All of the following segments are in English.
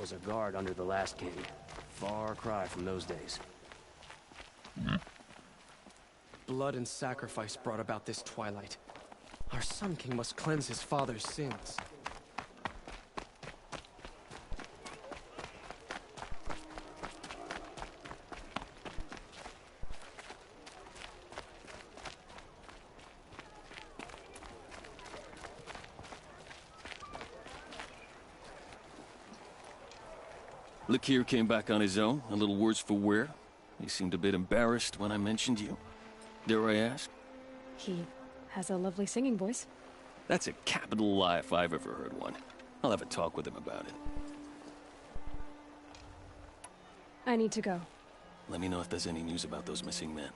Was a guard under the last king. Far cry from those days. Blood and sacrifice brought about this twilight. Our Sun King must cleanse his father's sins. Lakir came back on his own, a little worse for wear. He seemed a bit embarrassed when I mentioned you. Dare I ask? He has a lovely singing voice. That's a capital lie if I've ever heard one. I'll have a talk with him about it. I need to go. Let me know if there's any news about those missing men.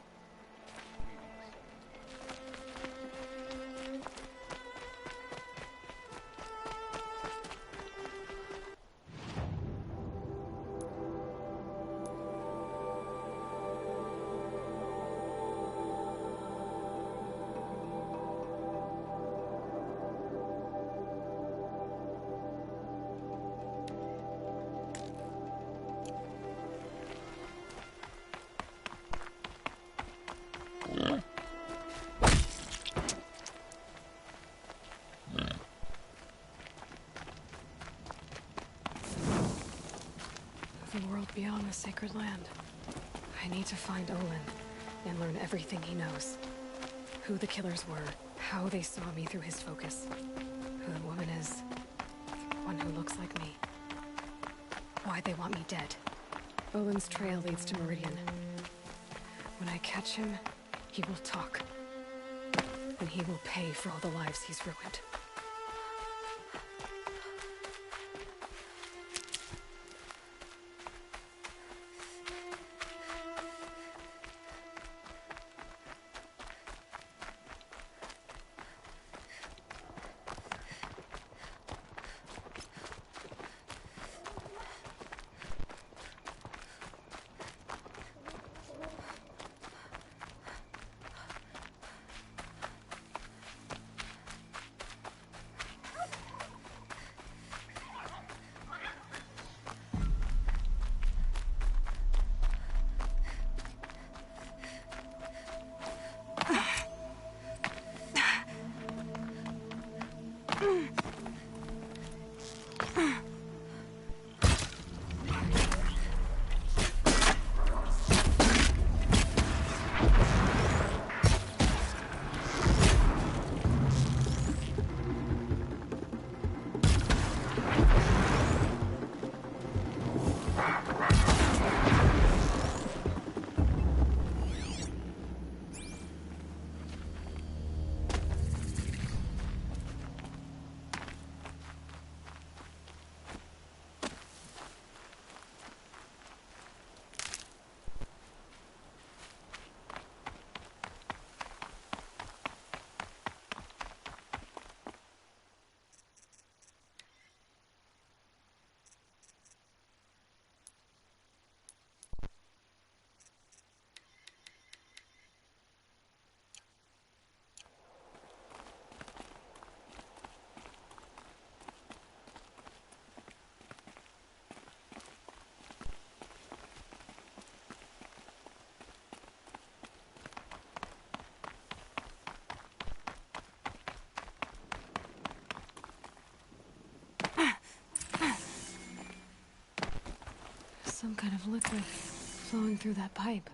The world beyond the sacred land. I need to find Olin and learn everything he knows. Who the killers were, how they saw me through his focus, who the woman is, one who looks like me, why they want me dead. Olin's trail leads to Meridian. When I catch him, he will talk. And he will pay for all the lives he's ruined. Some kind of liquid flowing through that pipe.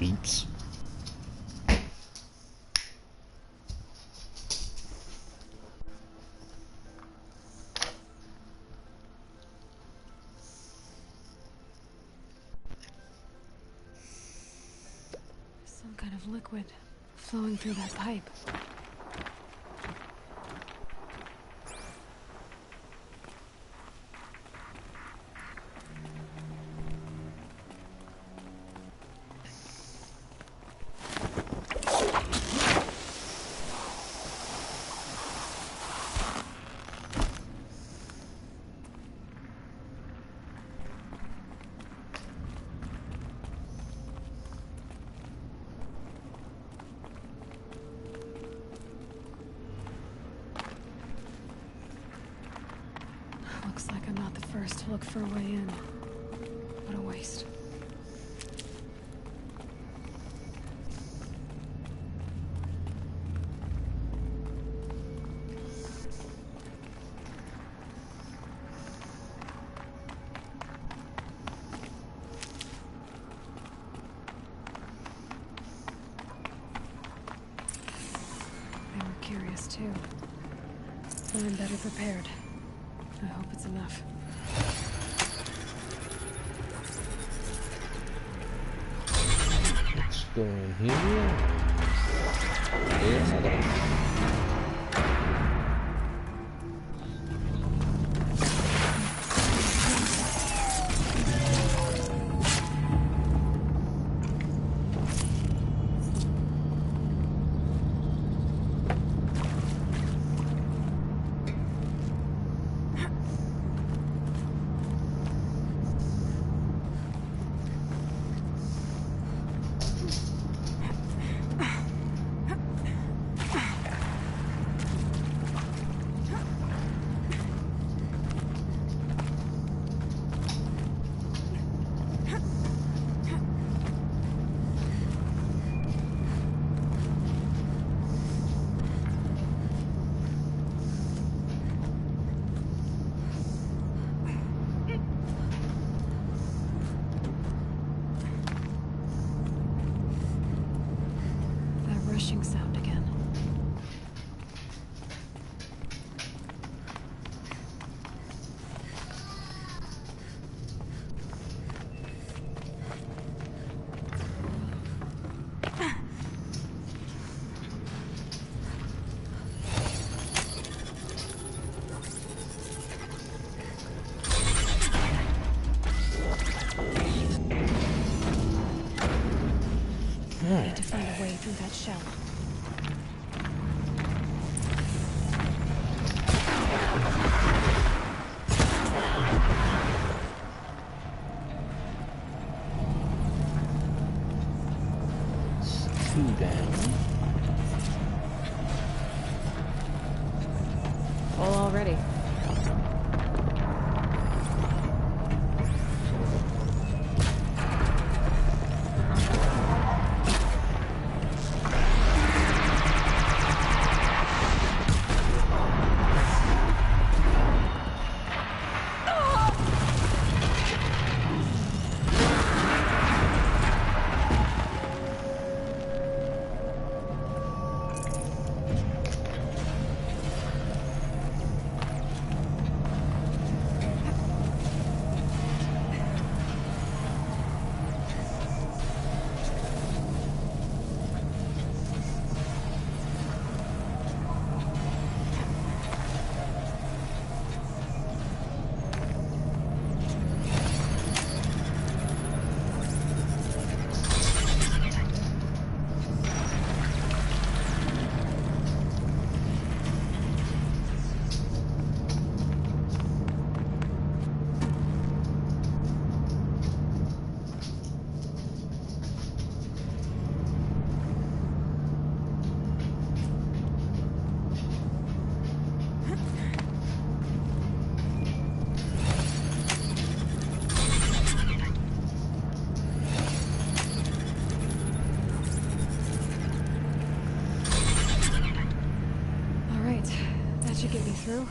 Oops. Some kind of liquid flowing through that pipe. first to look for a way in. What a waste. They were curious too. But I'm better prepared. I hope it's enough. Let's go in here. Yeah, Rushing sound again. I need to find a way through that shell. two down. Full already. Should get me through.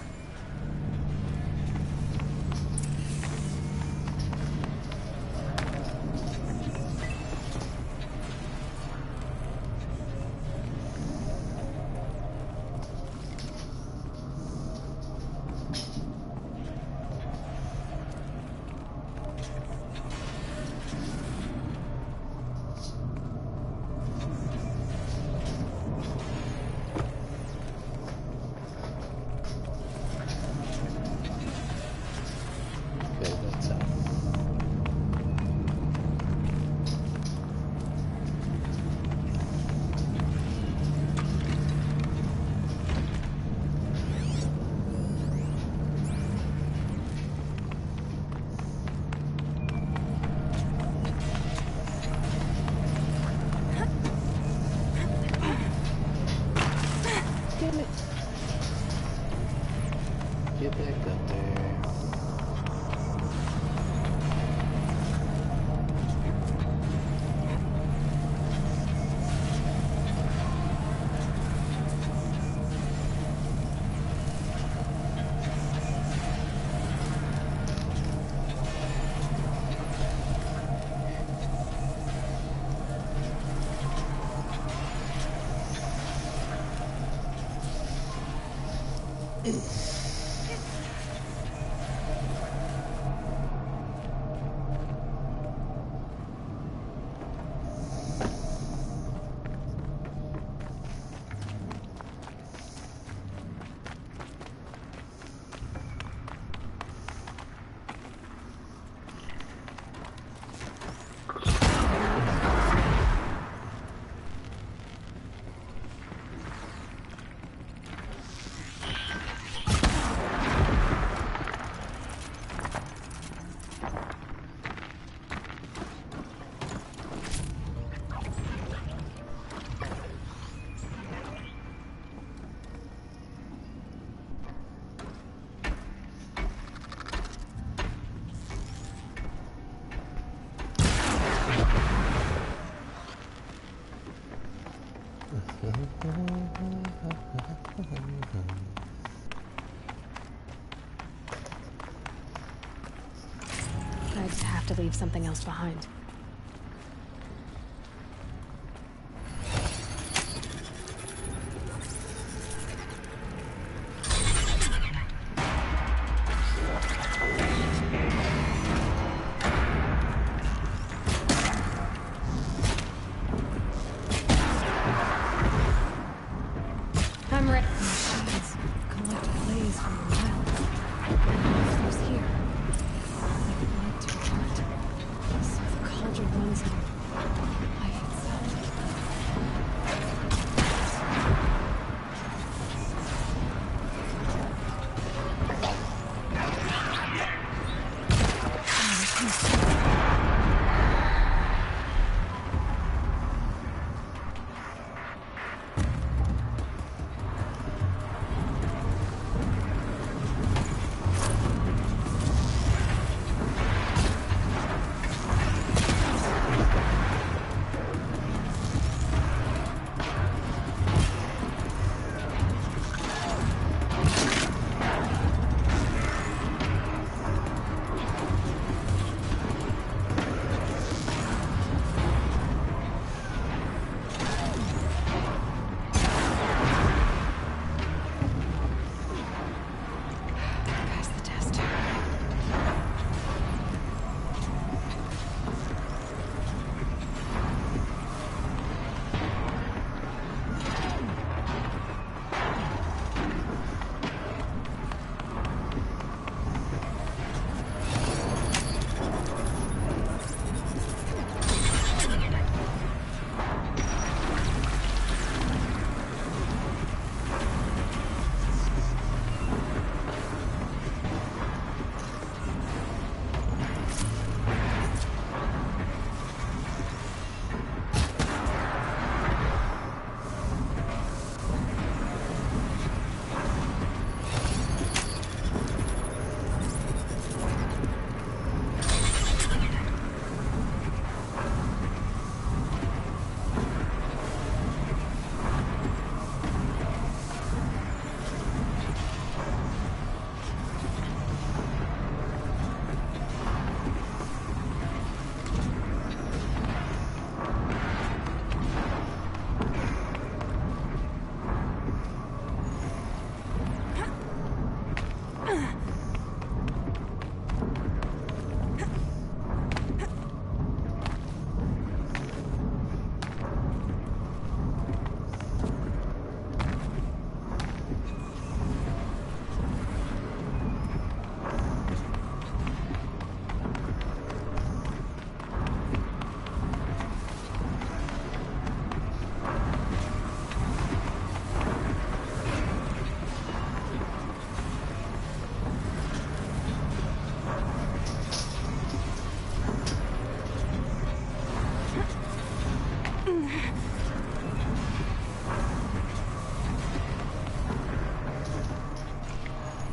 Get back up there. I'd have to leave something else behind. I'm ready. Machines collect blaze from the wild. It was here. Like blood to heart. So the cauldron runs in life itself.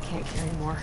Can't carry more.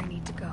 need to go.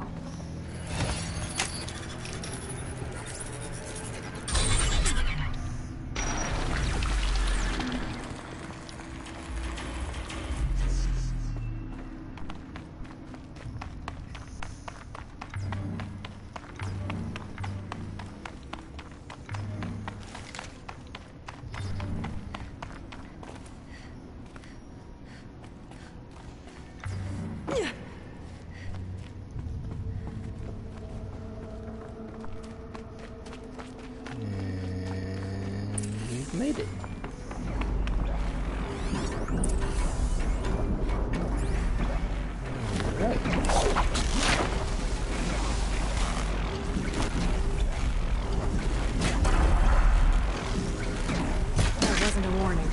Made it. Alright. That wasn't a warning.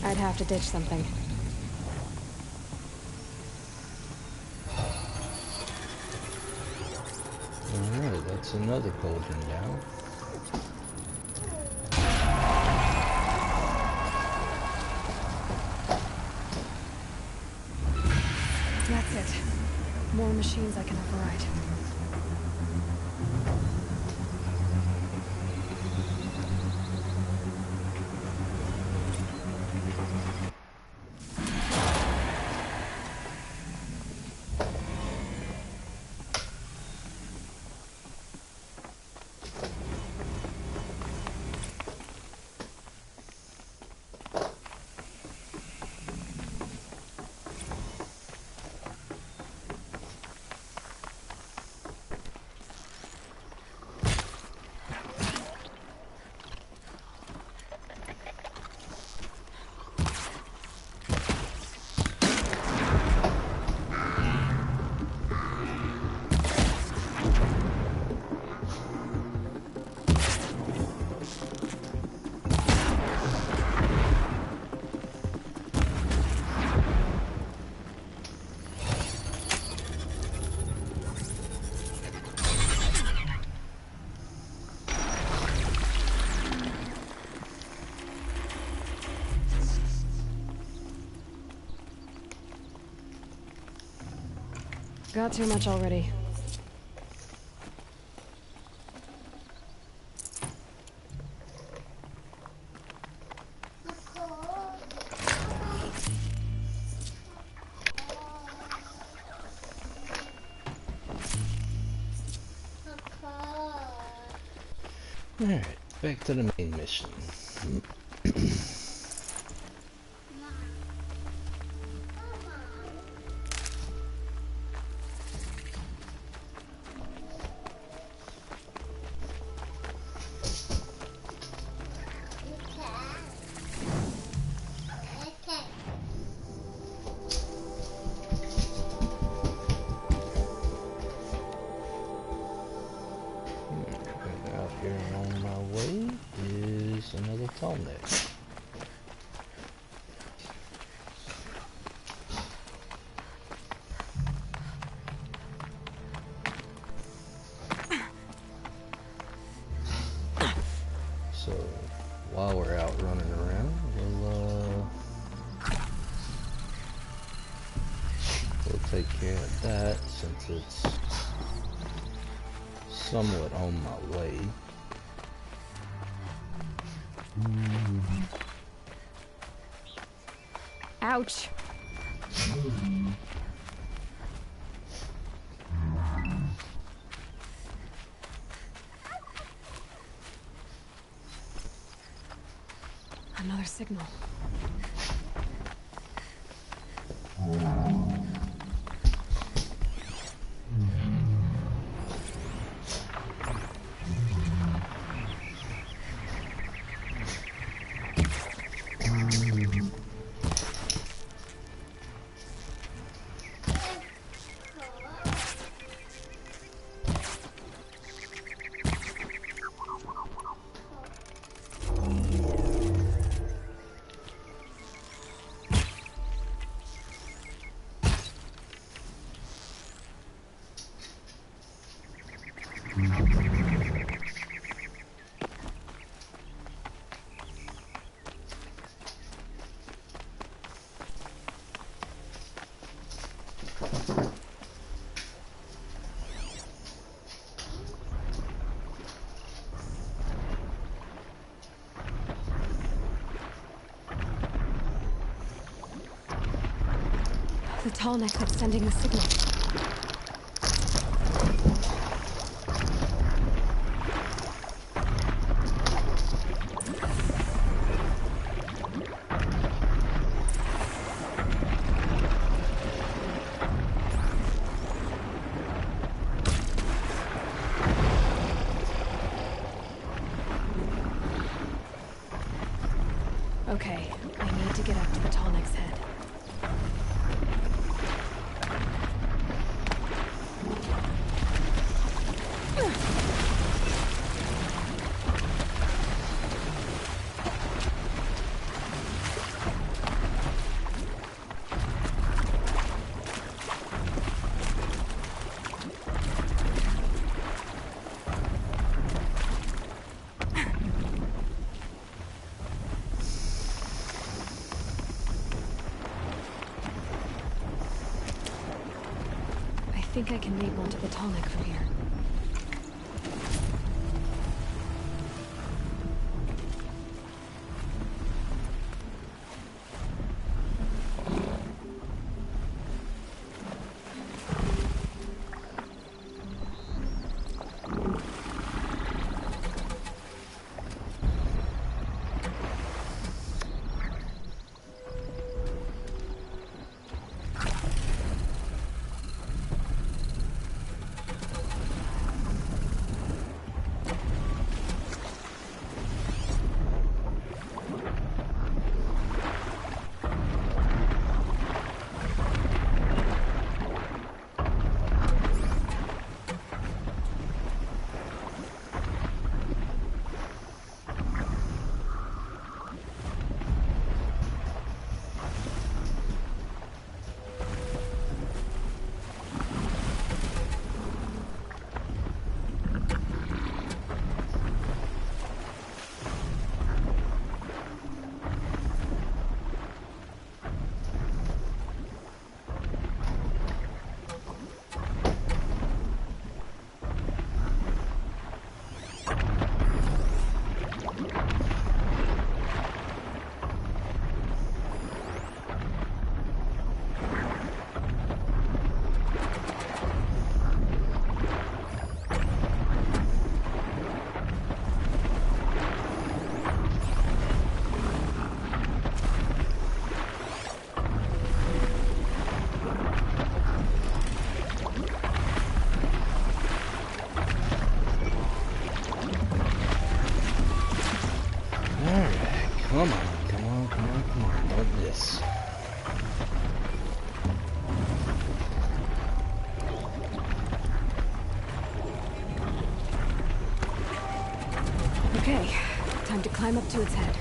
I'd have to ditch something. Alright, that's another cauldron down. That's it. More machines I can override. Got too much already. Alright, back to the main mission. since it's somewhat on my way. Ouch. Another signal. The tall neck that's sending the signal. Okay, I need to get up to the tall neck's head. I think I can leap onto the tall neck from here. Come on, come on, come on, come on, don't miss. Okay, time to climb up to its head.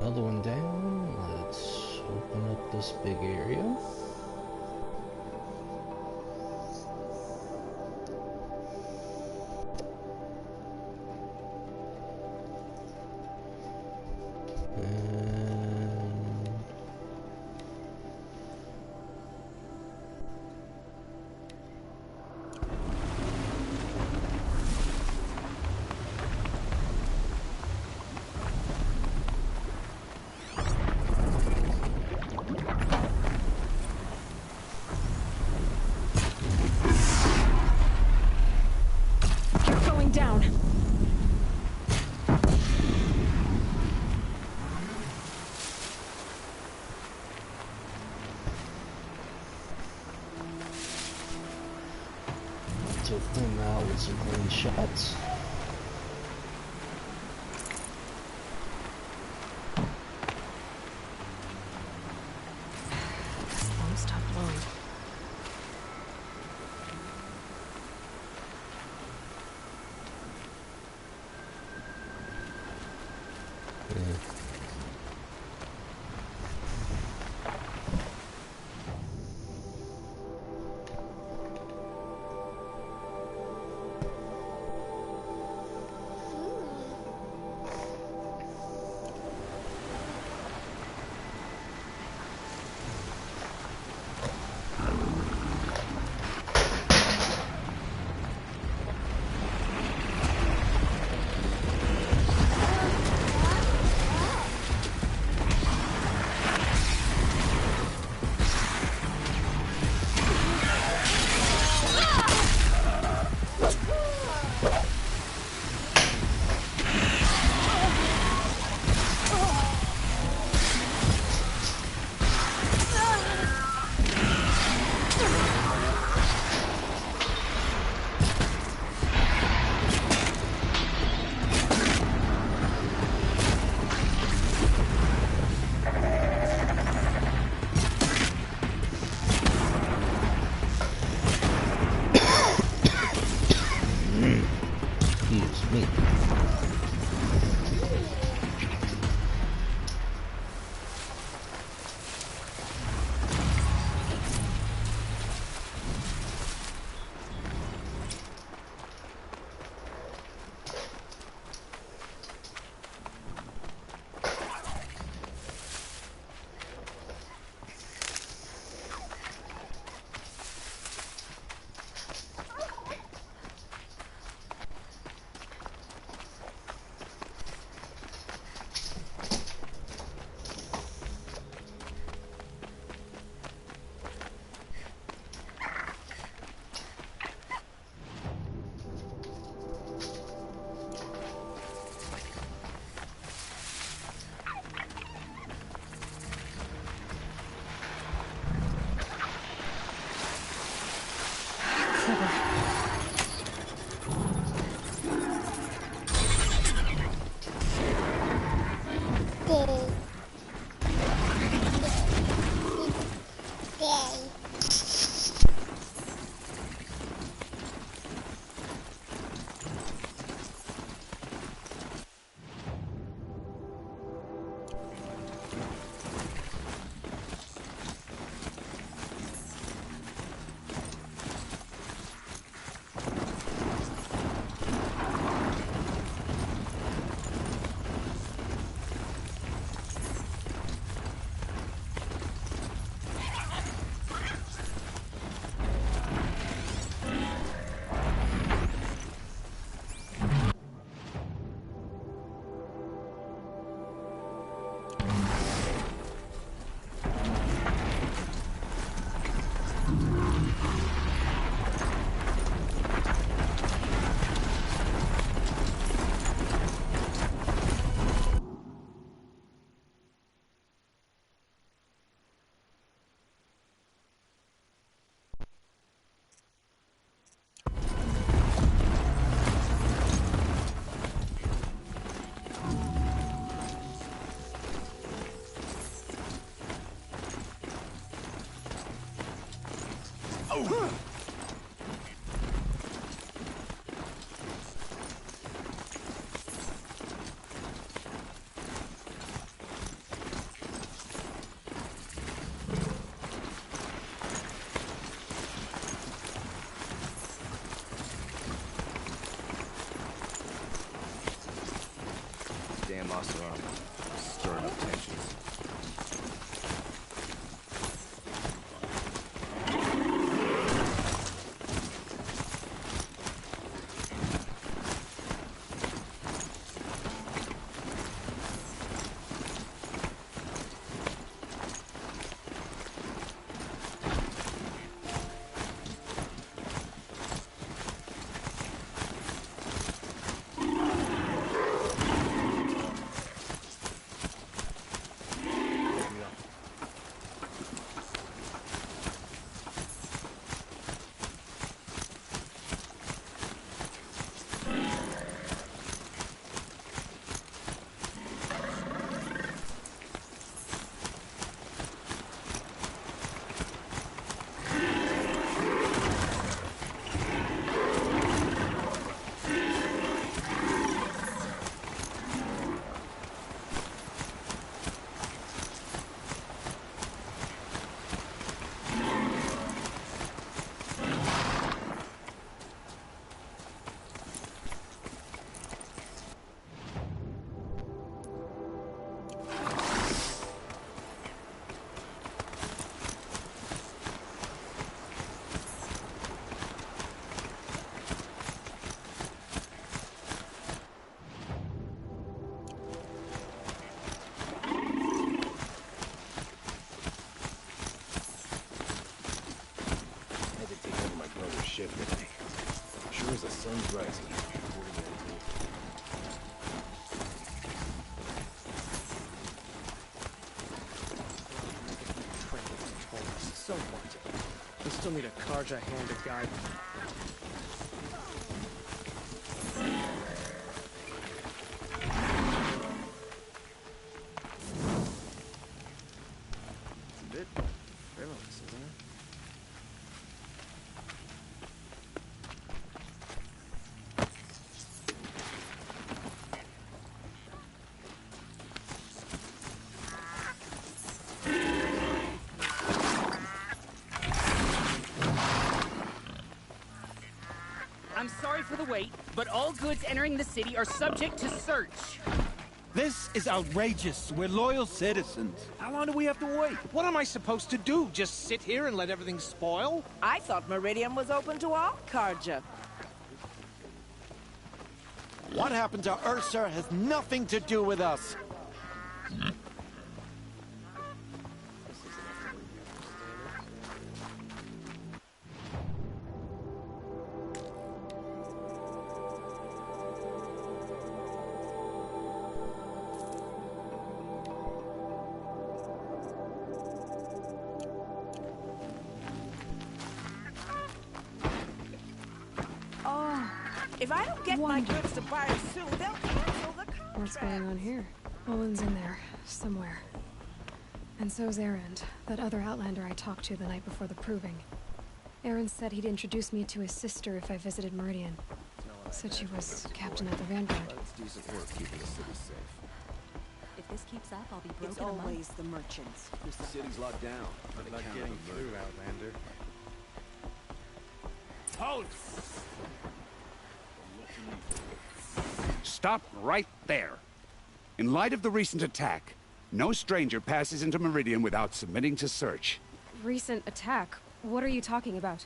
Another one down. Let's open up this big area. Down. Took them out with some clean shots. Won't stop blowing. Excuse me. damn Maserati. Stirring up tensions. Today. Sure as the sun's rising. So what? We still need a Karja hand to guide. It's a bit frivolous, isn't it? I'm sorry for the wait, but all goods entering the city are subject to search. This is outrageous. We're loyal citizens. How long do we have to wait? What am I supposed to do? Just sit here and let everything spoil? I thought Meridian was open to all Karja. What happened to Ursa has nothing to do with us. If I don't get my goods to buyers soon, they'll cancel the contract. What's going on here? Olin's in there, somewhere. And so's Erend, that other Outlander I talked to the night before the proving. Erend said he'd introduce me to his sister if I visited Meridian. Said she was captain of the Vanguard. It's decent work keeping the city safe. If this keeps up, I'll be broke It's in a month. always the merchants who The suffer. city's locked down. I'm not getting through, Outlander. Hold! Stop right there. In light of the recent attack, no stranger passes into Meridian without submitting to search. Recent attack? What are you talking about?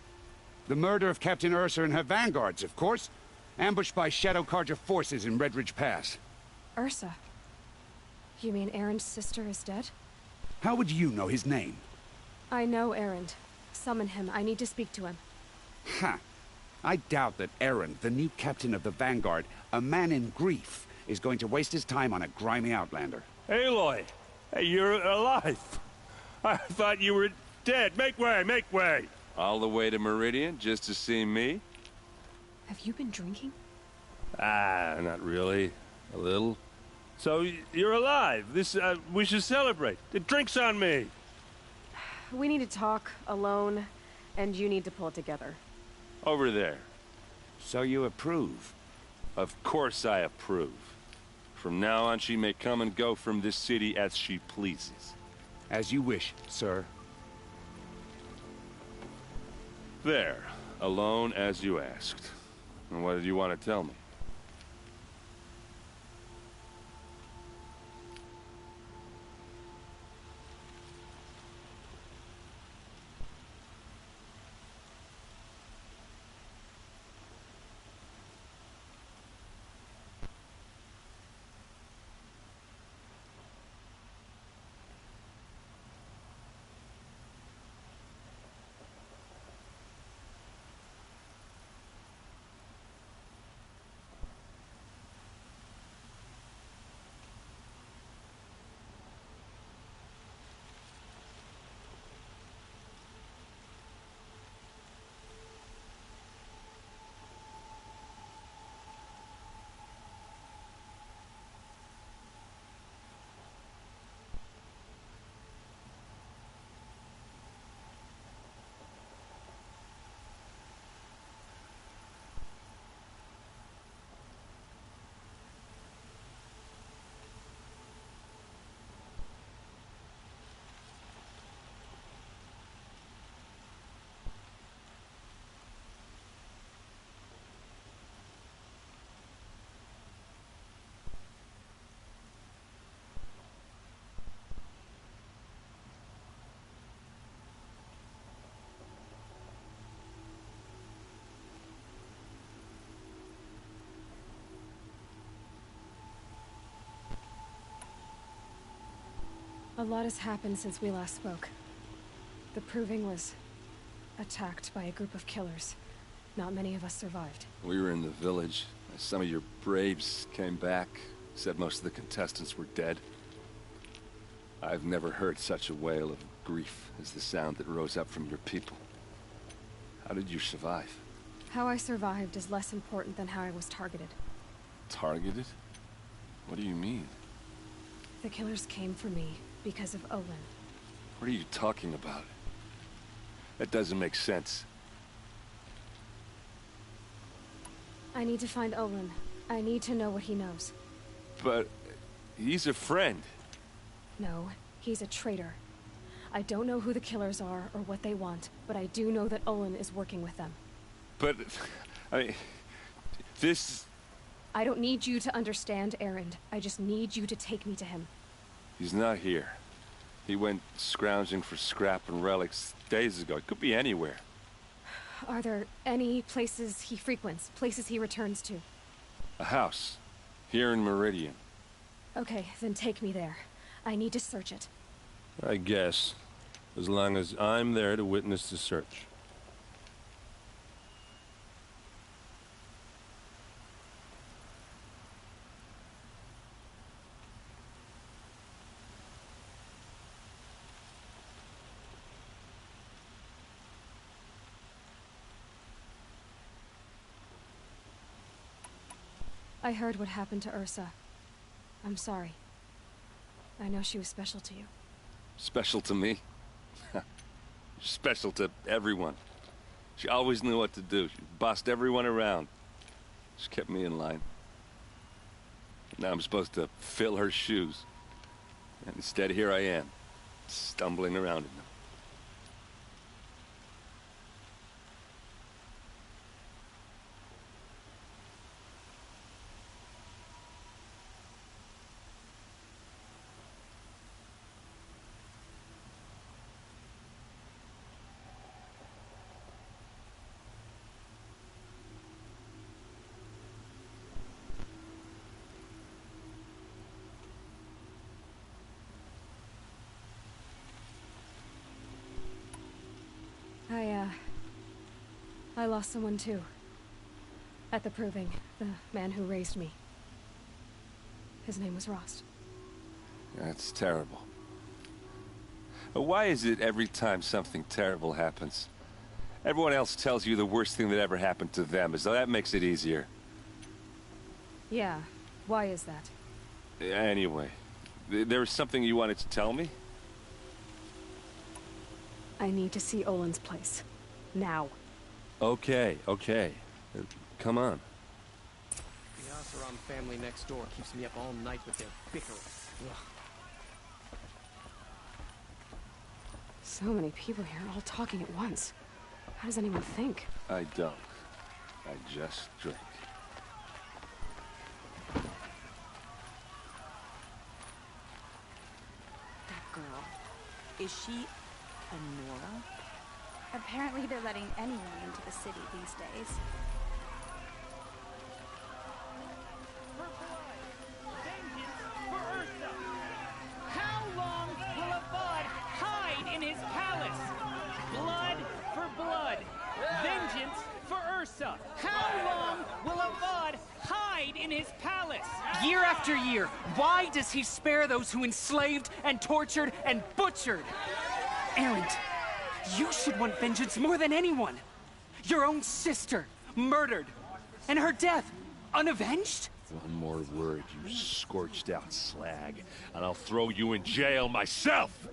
The murder of Captain Ursa and her vanguards, of course. Ambushed by Shadow Karja forces in Redridge Pass. Ursa? You mean Erend's sister is dead? How would you know his name? I know Erend. Summon him. I need to speak to him. Ha! I doubt that Erend, the new captain of the Vanguard, a man in grief, is going to waste his time on a grimy outlander. Aloy! Hey, you're alive! I thought you were dead. Make way, make way! All the way to Meridian just to see me? Have you been drinking? Ah, not really. A little. So, you're alive. We should celebrate. The drink's on me. We need to talk, alone, and you need to pull it together. Over there. So you approve? Of course I approve. From now on, she may come and go from this city as she pleases. As you wish, sir. There. Alone as you asked. And what did you want to tell me? A lot has happened since we last spoke. The Proving was attacked by a group of killers. Not many of us survived. We were in the village. Some of your braves came back, said most of the contestants were dead. I've never heard such a wail of grief as the sound that rose up from your people. How did you survive? How I survived is less important than how I was targeted. Targeted? What do you mean? The killers came for me because of Olin. What are you talking about? That doesn't make sense. I need to find Olin. I need to know what he knows. But he's a friend. No, he's a traitor. I don't know who the killers are or what they want, but I do know that Olin is working with them. But, I mean, this... I don't need you to understand, Erend. I just need you to take me to him. He's not here. He went scrounging for scrap and relics days ago. It could be anywhere. Are there any places he frequents, places he returns to? A house. Here in Meridian. Okay, then take me there. I need to search it. I guess. As long as I'm there to witness the search. I heard what happened to Ursa. I'm sorry. I know she was special to you. Special to me? Special to everyone. She always knew what to do. She bossed everyone around. She kept me in line. Now I'm supposed to fill her shoes. And instead, here I am, stumbling around in them. I lost someone too. At the Proving, the man who raised me. His name was Rost. That's terrible. Why is it every time something terrible happens, everyone else tells you the worst thing that ever happened to them, as though that makes it easier? Yeah, why is that? Anyway, there was something you wanted to tell me? I need to see Olin's place. Now. Okay. Come on. The Oseram family next door keeps me up all night with their bickering. Ugh. So many people here, all talking at once. How does anyone think? I don't. I just drink. That girl. Is she a Nora? Apparently they're letting anyone into the city these days. How long will Avad hide in his palace? Blood for blood. Vengeance for Ursa. How long will Avad hide in his palace? Year after year, why does he spare those who enslaved and tortured and butchered? Erend, you should want vengeance more than anyone. Your own sister, murdered. And her death, unavenged? One more word, you scorched out slag, and I'll throw you in jail myself!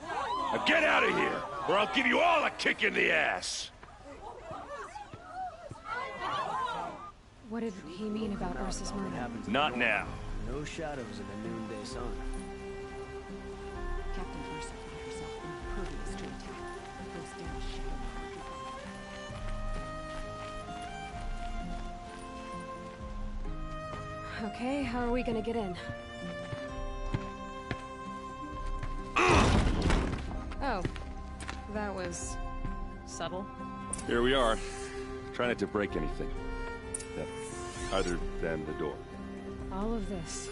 Now get out of here, or I'll give you all a kick in the ass! What did he mean about Ursa's murder? Not now. No shadows in the noonday sun. Captain Ursa found herself impervious to attack. Those damn shadow monsters. Okay, how are we gonna get in? Oh, that was subtle. Here we are. Try not to break anything. Other than the door. All of this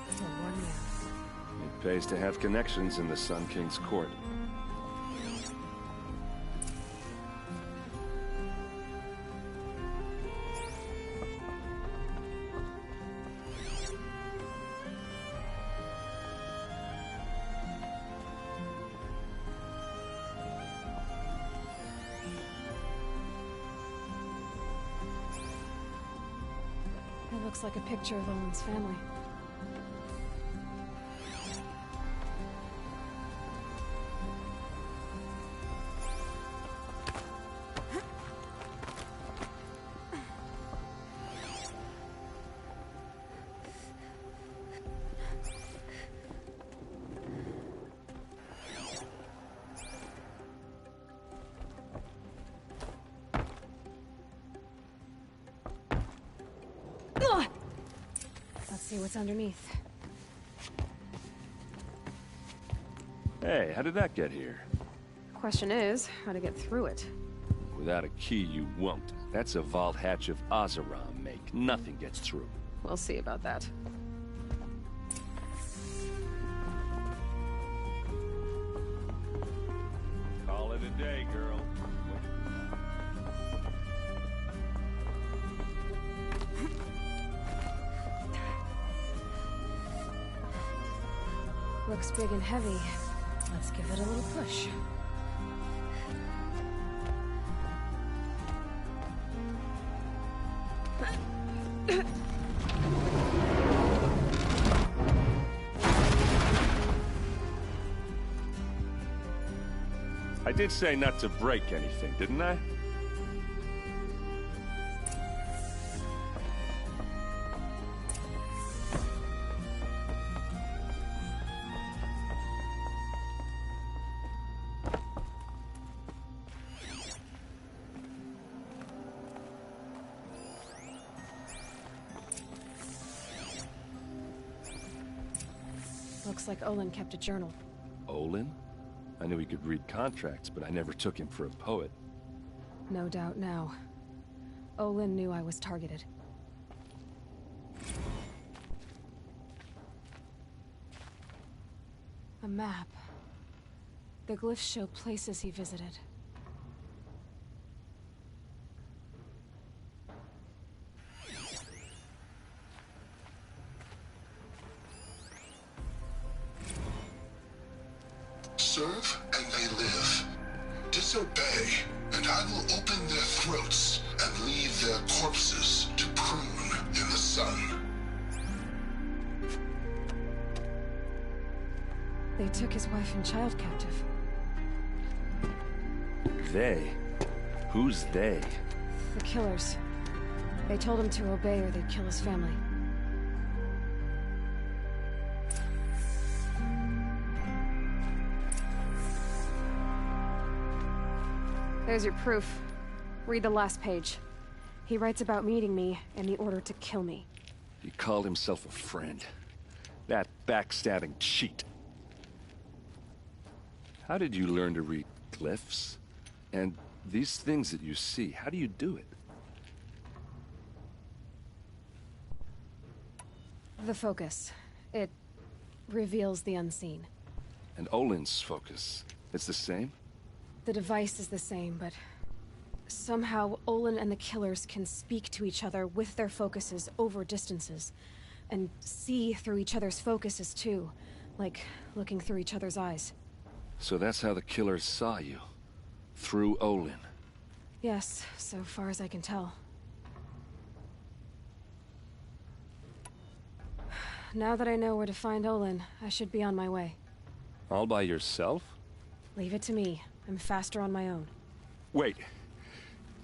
for one man. It pays to have connections in the Sun King's court. It looks like a picture of Owen's family. Let's see what's underneath. Hey, how did that get here? Question is, how to get through it. Without a key, you won't. That's a vault hatch of Oseram make. Nothing gets through. We'll see about that. Call it a day, girl. Looks big and heavy. Let's give it a little push. I did say not to break anything, didn't I? Looks like Olin kept a journal. Olin? I knew he could read contracts, but I never took him for a poet. No doubt now. Olin knew I was targeted. A map. The glyphs show places he visited. Serve and they live. Disobey, and I will open their throats and leave their corpses to prune in the sun. They took his wife and child captive. They? Who's they? The killers. They told him to obey or they'd kill his family. There's your proof. Read the last page. He writes about meeting me and the order to kill me. He called himself a friend. That backstabbing cheat. How did you learn to read glyphs? And these things that you see, how do you do it? The focus. It reveals the unseen. And Olin's focus, it's the same? The device is the same, but somehow Olin and the killers can speak to each other with their focuses over distances, and see through each other's focuses too, like looking through each other's eyes. So that's how the killers saw you? Through Olin? Yes, so far as I can tell. Now that I know where to find Olin, I should be on my way. All by yourself? Leave it to me. I'm faster on my own. Wait.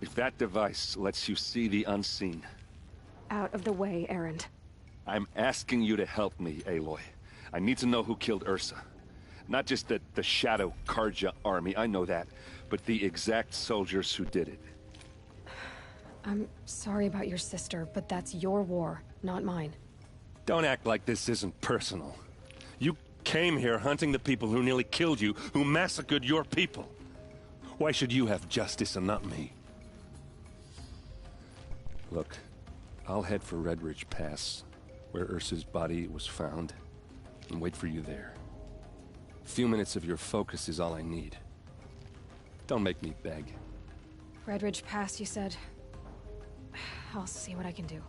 If that device lets you see the unseen... Out of the way, Erend. I'm asking you to help me, Aloy. I need to know who killed Ursa. Not just the Shadow Karja army, I know that, but the exact soldiers who did it. I'm sorry about your sister, but that's your war, not mine. Don't act like this isn't personal. You came here hunting the people who nearly killed you, who massacred your people. Why should you have justice and not me? Look, I'll head for Red Ridge Pass, where Ursa's body was found. and wait for you there. A few minutes of your focus is all I need. Don't make me beg. Red Ridge Pass, you said? I'll see what I can do.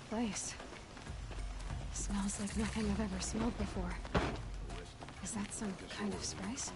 Place. Smells like nothing I've ever smelled before. Is that some kind of spice?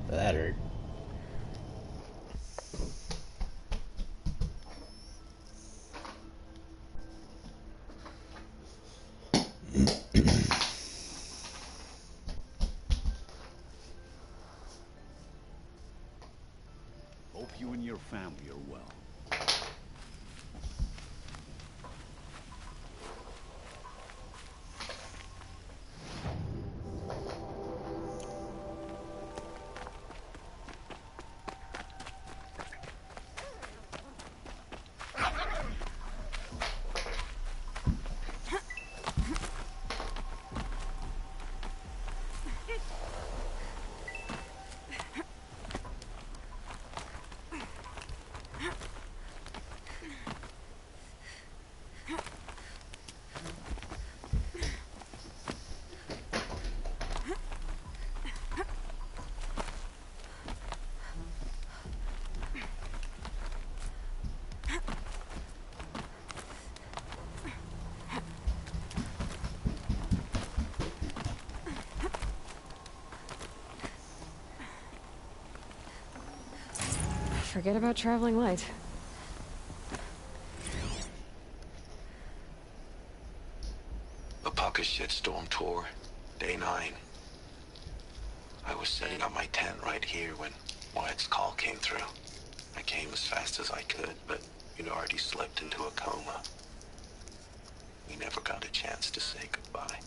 That hurt. Hope you and your family are well. Forget about traveling light. A pocket shitstorm tour, day 9. I was setting up my tent right here when Wyatt's call came through. I came as fast as I could, but you'd already slipped into a coma. We never got a chance to say goodbye.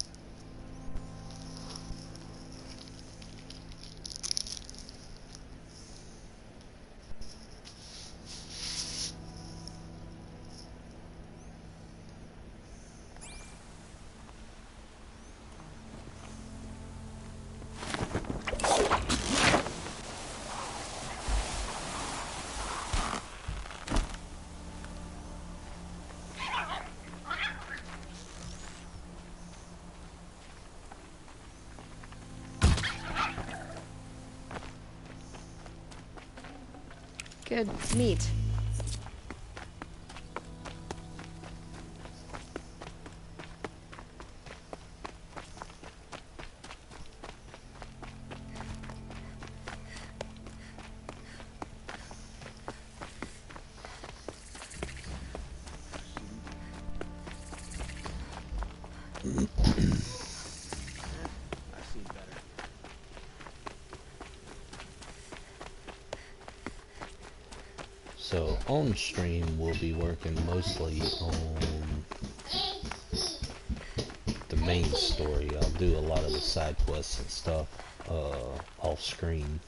Good meat. So on stream we'll be working mostly on the main story. I'll do a lot of the side quests and stuff off screen.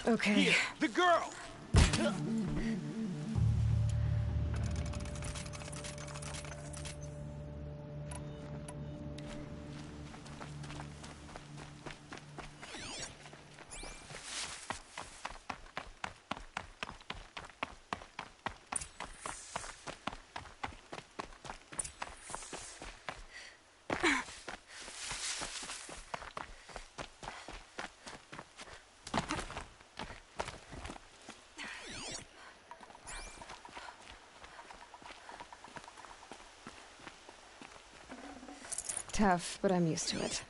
Okay. Here, the girl! Tough, but I'm used to it.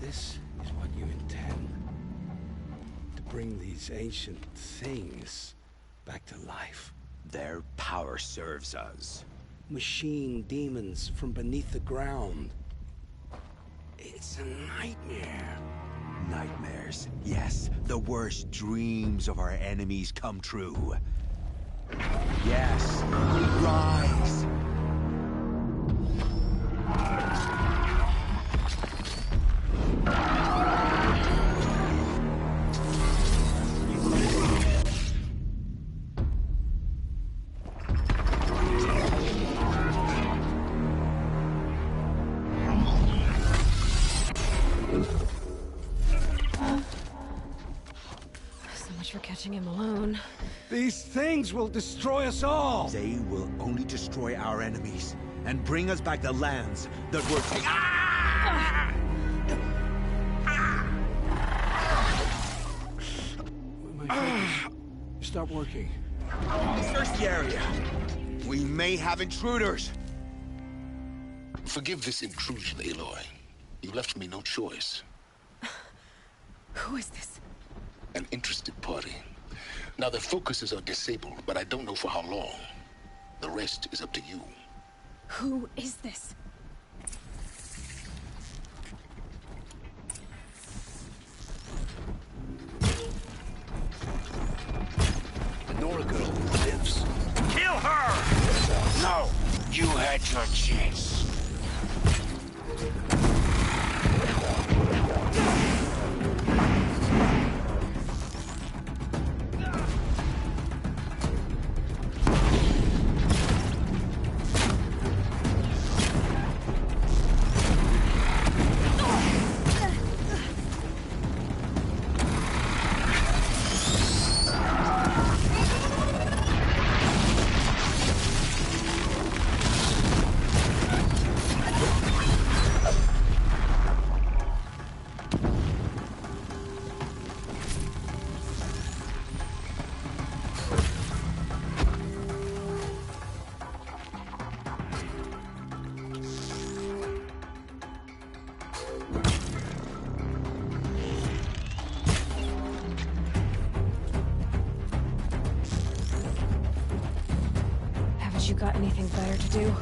This is what you intend. To bring these ancient things back to life. Their power serves us. Machine demons from beneath the ground. It's a nightmare. Nightmares. Yes, the worst dreams of our enemies come true. Yes, we rise. For catching him alone. These things will destroy us all! They will only destroy our enemies and bring us back the lands that were taken. My focus. Stop working. Search the area. We may have intruders. Forgive this intrusion, Aloy. You left me no choice. Who is this? An interested party. Now, the focuses are disabled, but I don't know for how long. The rest is up to you. Who is this? The Nora girl lives. Kill her! No! You had your chance. You got anything better to do?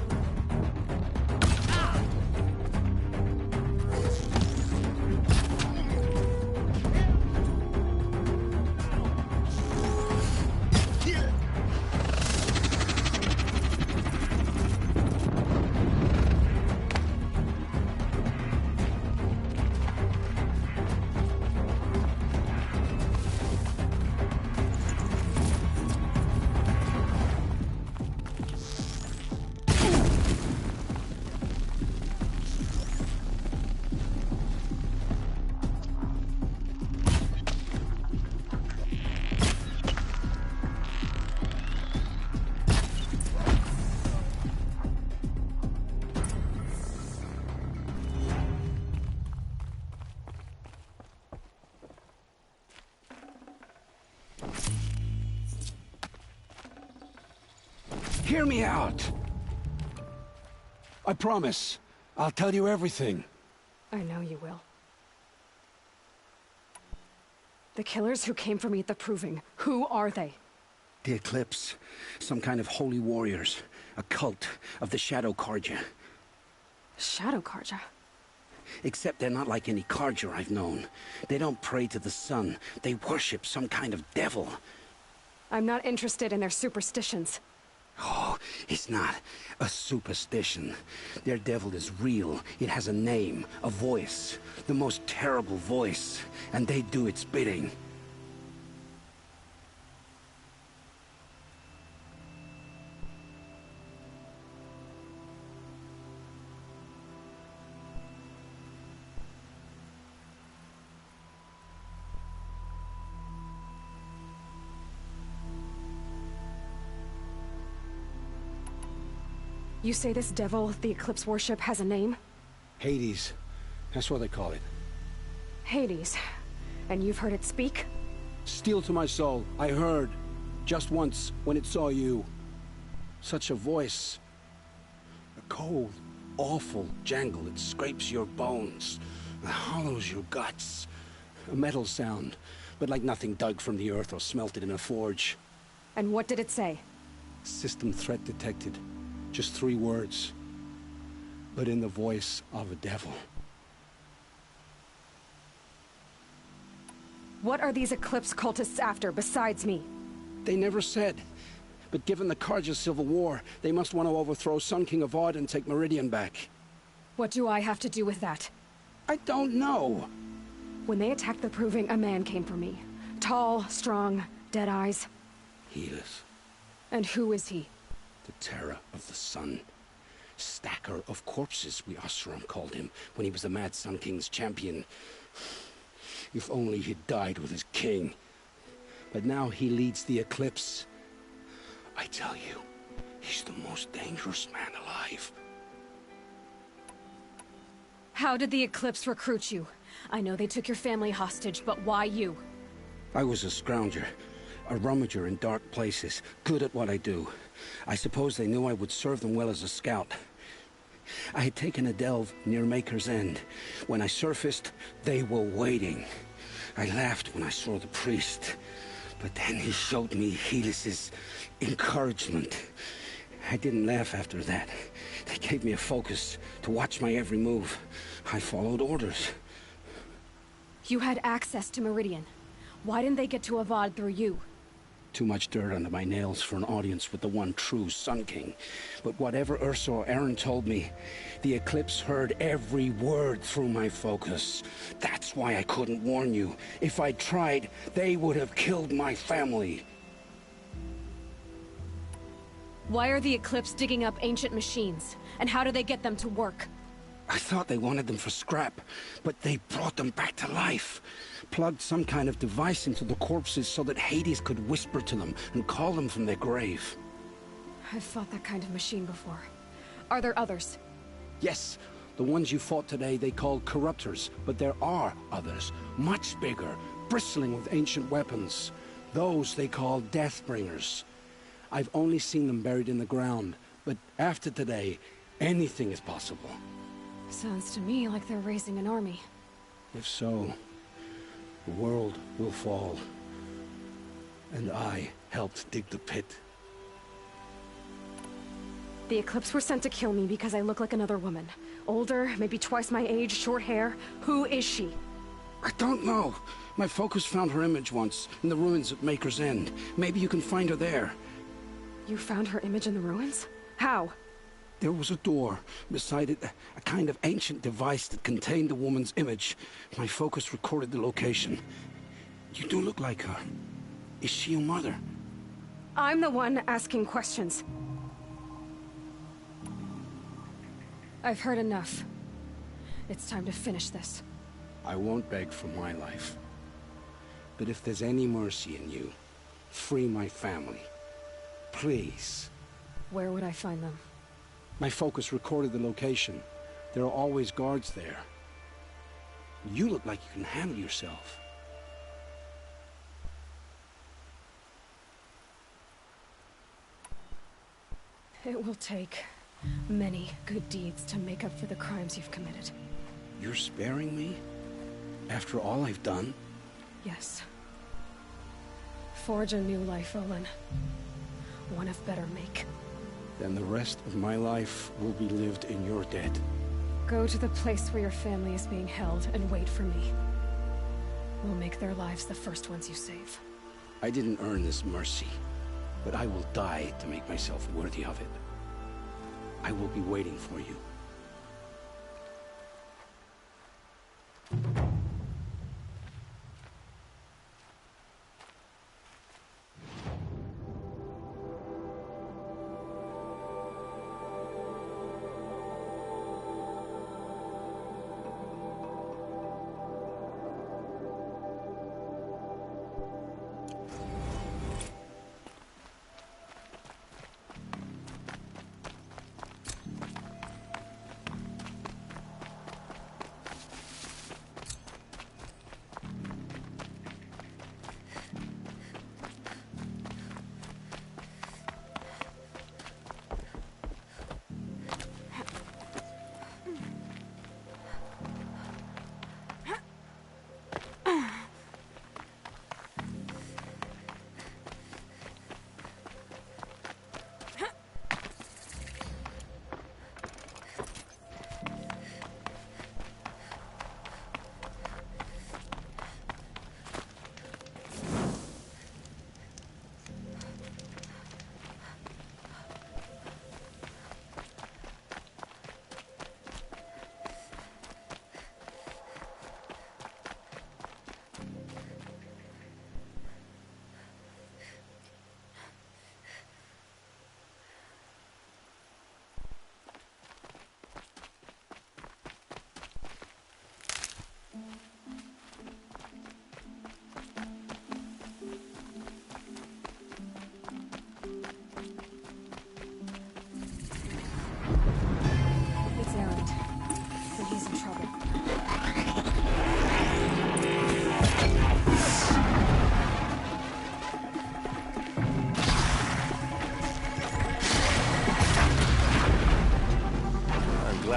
Hear me out. I promise. I'll tell you everything. I know you will. The killers who came for me at the Proving, who are they? The Eclipse. Some kind of holy warriors. A cult of the Shadow Carja. Shadow Carja? Except they're not like any Carja I've known. They don't pray to the sun. They worship some kind of devil. I'm not interested in their superstitions. Oh, it's not a superstition. Their devil is real. It has a name, a voice. The most terrible voice. And they do its bidding. You say this devil the Eclipse worship has a name? Hades. That's what they call it. Hades. And you've heard it speak? Steel to my soul. I heard. Just once, when it saw you. Such a voice. A cold, awful jangle. It scrapes your bones. It hollows your guts. A metal sound, but like nothing dug from the earth or smelted in a forge. And what did it say? System threat detected. Just 3 words. But in the voice of a devil. What are these Eclipse cultists after, besides me? They never said. But given the Carja civil war, they must want to overthrow Sun King Avad and take Meridian back. What do I have to do with that? I don't know. When they attacked the Proving, a man came for me. Tall, strong, dead eyes. He is. And who is he? The terror of the sun. Stacker of corpses, we Oseram called him, when he was the Mad Sun King's champion. If only he'd died with his king. But now he leads the Eclipse. I tell you, he's the most dangerous man alive. How did the Eclipse recruit you? I know they took your family hostage, but why you? I was a scrounger, a rummager in dark places, good at what I do. I suppose they knew I would serve them well as a scout. I had taken a delve near Maker's End. When I surfaced, they were waiting. I laughed when I saw the priest, but then he showed me Helis's encouragement. I didn't laugh after that. They gave me a focus to watch my every move. I followed orders. You had access to Meridian. Why didn't they get to Avad through you? Too much dirt under my nails for an audience with the one true Sun King. But whatever Ursa or Aaron told me, the Eclipse heard every word through my focus. That's why I couldn't warn you. If I'd tried, they would have killed my family. Why are the Eclipse digging up ancient machines? And how do they get them to work? I thought they wanted them for scrap, but they brought them back to life. Plugged some kind of device into the corpses so that Hades could whisper to them and call them from their grave. I've fought that kind of machine before. Are there others? Yes, the ones you fought today they called corruptors, but there are others, much bigger, bristling with ancient weapons. Those they call Deathbringers. I've only seen them buried in the ground, but after today, anything is possible. Sounds to me like they're raising an army. If so, the world will fall. And I helped dig the pit. The Eclipse were sent to kill me because I look like another woman. Older, maybe twice my age, short hair. Who is she? I don't know. My focus found her image once, in the ruins at Maker's End. Maybe you can find her there. You found her image in the ruins? How? There was a door. Beside it, a kind of ancient device that contained the woman's image. My focus recorded the location. You do look like her. Is she your mother? I'm the one asking questions. I've heard enough. It's time to finish this. I won't beg for my life. But if there's any mercy in you, free my family. Please. Where would I find them? My focus recorded the location. There are always guards there. You look like you can handle yourself. It will take many good deeds to make up for the crimes you've committed. You're sparing me? After all I've done? Yes. Forge a new life, Olin. One of better make. Then the rest of my life will be lived in your debt. Go to the place where your family is being held and wait for me. We'll make their lives the first ones you save. I didn't earn this mercy, but I will die to make myself worthy of it. I will be waiting for you.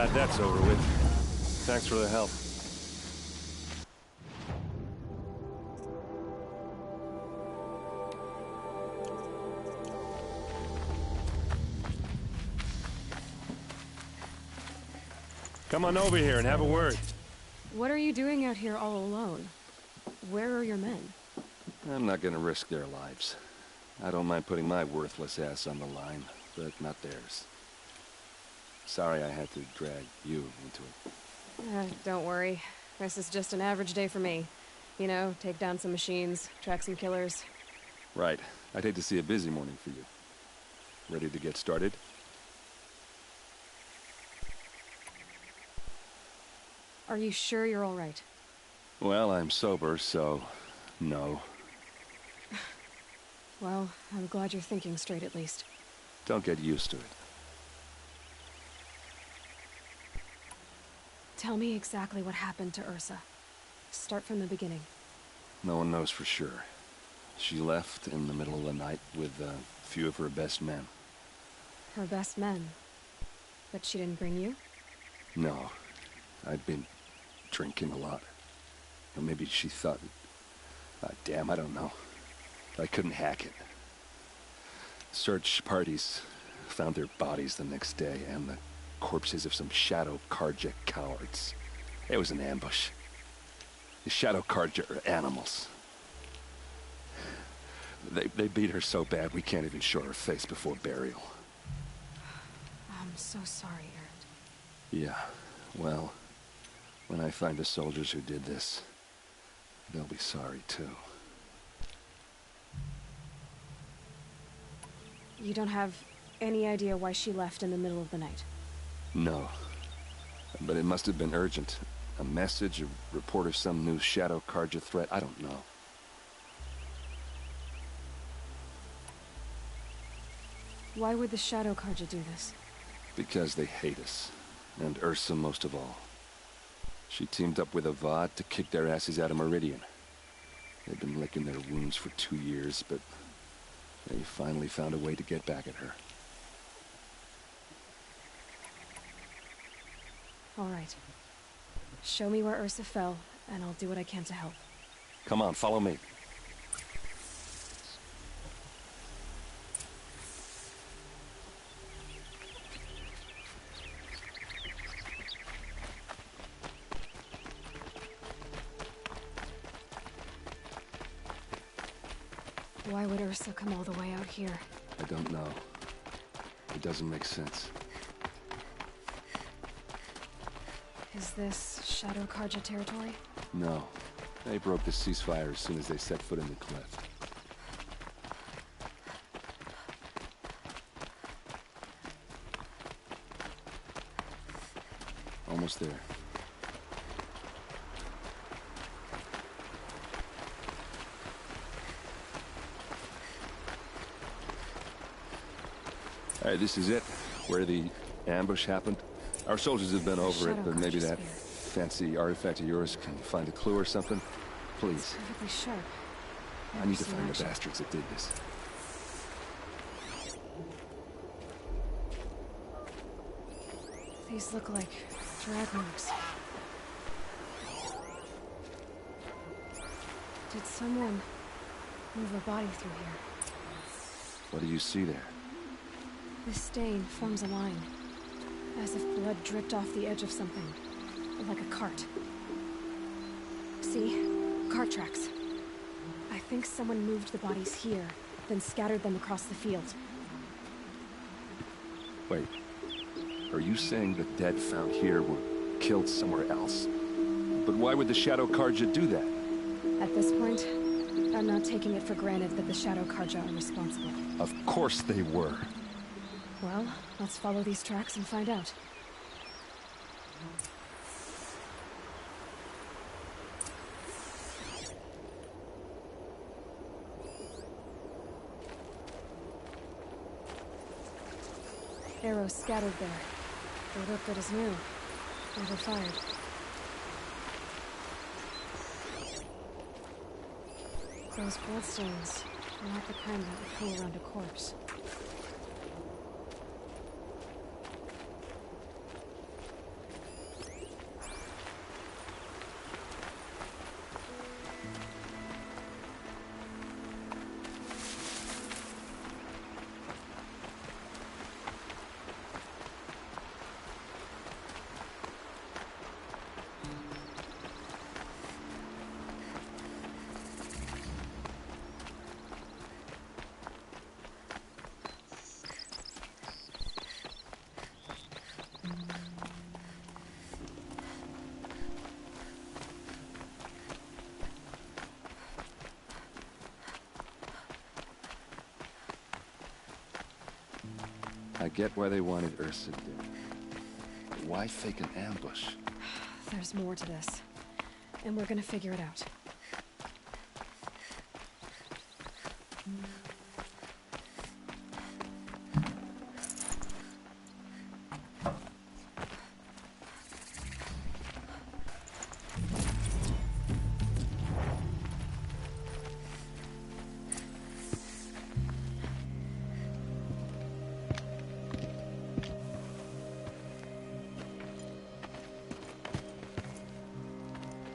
Glad that's over with. Thanks for the help. Come on over here and have a word. What are you doing out here all alone? Where are your men? I'm not gonna risk their lives. I don't mind putting my worthless ass on the line, but not theirs. Sorry I had to drag you into it. Don't worry. This is just an average day for me. You know, take down some machines, track some killers. Right. I'd hate to see a busy morning for you. Ready to get started? Are you sure you're all right? Well, I'm sober, so no. Well, I'm glad you're thinking straight at least. Don't get used to it. Tell me exactly what happened to Ursa. Start from the beginning. No one knows for sure. She left in the middle of the night with a few of her best men. Her best men? But she didn't bring you? No. I'd been drinking a lot. Or maybe she thought... damn, I don't know. I couldn't hack it. Search parties found their bodies the next day, and the corpses of some Shadow Karja cowards. It was an ambush. The Shadow Karja are animals. They beat her so bad we can't even show her face before burial. I'm so sorry, Erend. Yeah, well, when I find the soldiers who did this, they'll be sorry too. You don't have any idea why she left in the middle of the night? No. But it must have been urgent. A message, a report of some new Shadow Karja threat, I don't know. Why would the Shadow Karja do this? Because they hate us. And Ursa most of all. She teamed up with Avad to kick their asses out of Meridian. They've been licking their wounds for 2 years, but they finally found a way to get back at her. All right. Show me where Ursa fell, and I'll do what I can to help. Come on, follow me. Why would Ursa come all the way out here? I don't know. It doesn't make sense. Is this Shadow Karja territory? No. They broke the ceasefire as soon as they set foot in the cliff. Almost there. Alright, this is it. Where the ambush happened. Our soldiers have been over it, but maybe that fancy artifact of yours can find a clue or something. Please. Perfectly sharp. I need to find the bastards that did this. These look like drag marks. Did someone move a body through here? What do you see there? This stain forms a line, as if blood dripped off the edge of something, like a cart. See? Cart tracks. I think someone moved the bodies here, then scattered them across the field. Wait. Are you saying the dead found here were killed somewhere else? But why would the Shadow Karja do that? At this point, I'm not taking it for granted that the Shadow Karja are responsible. Of course they were. Well, let's follow these tracks and find out. Arrows scattered there. They look good as new. Never fired. Those bloodstains are not the kind that would go around a corpse. I get why they wanted Ursa dead. But why fake an ambush? There's more to this. And we're gonna figure it out.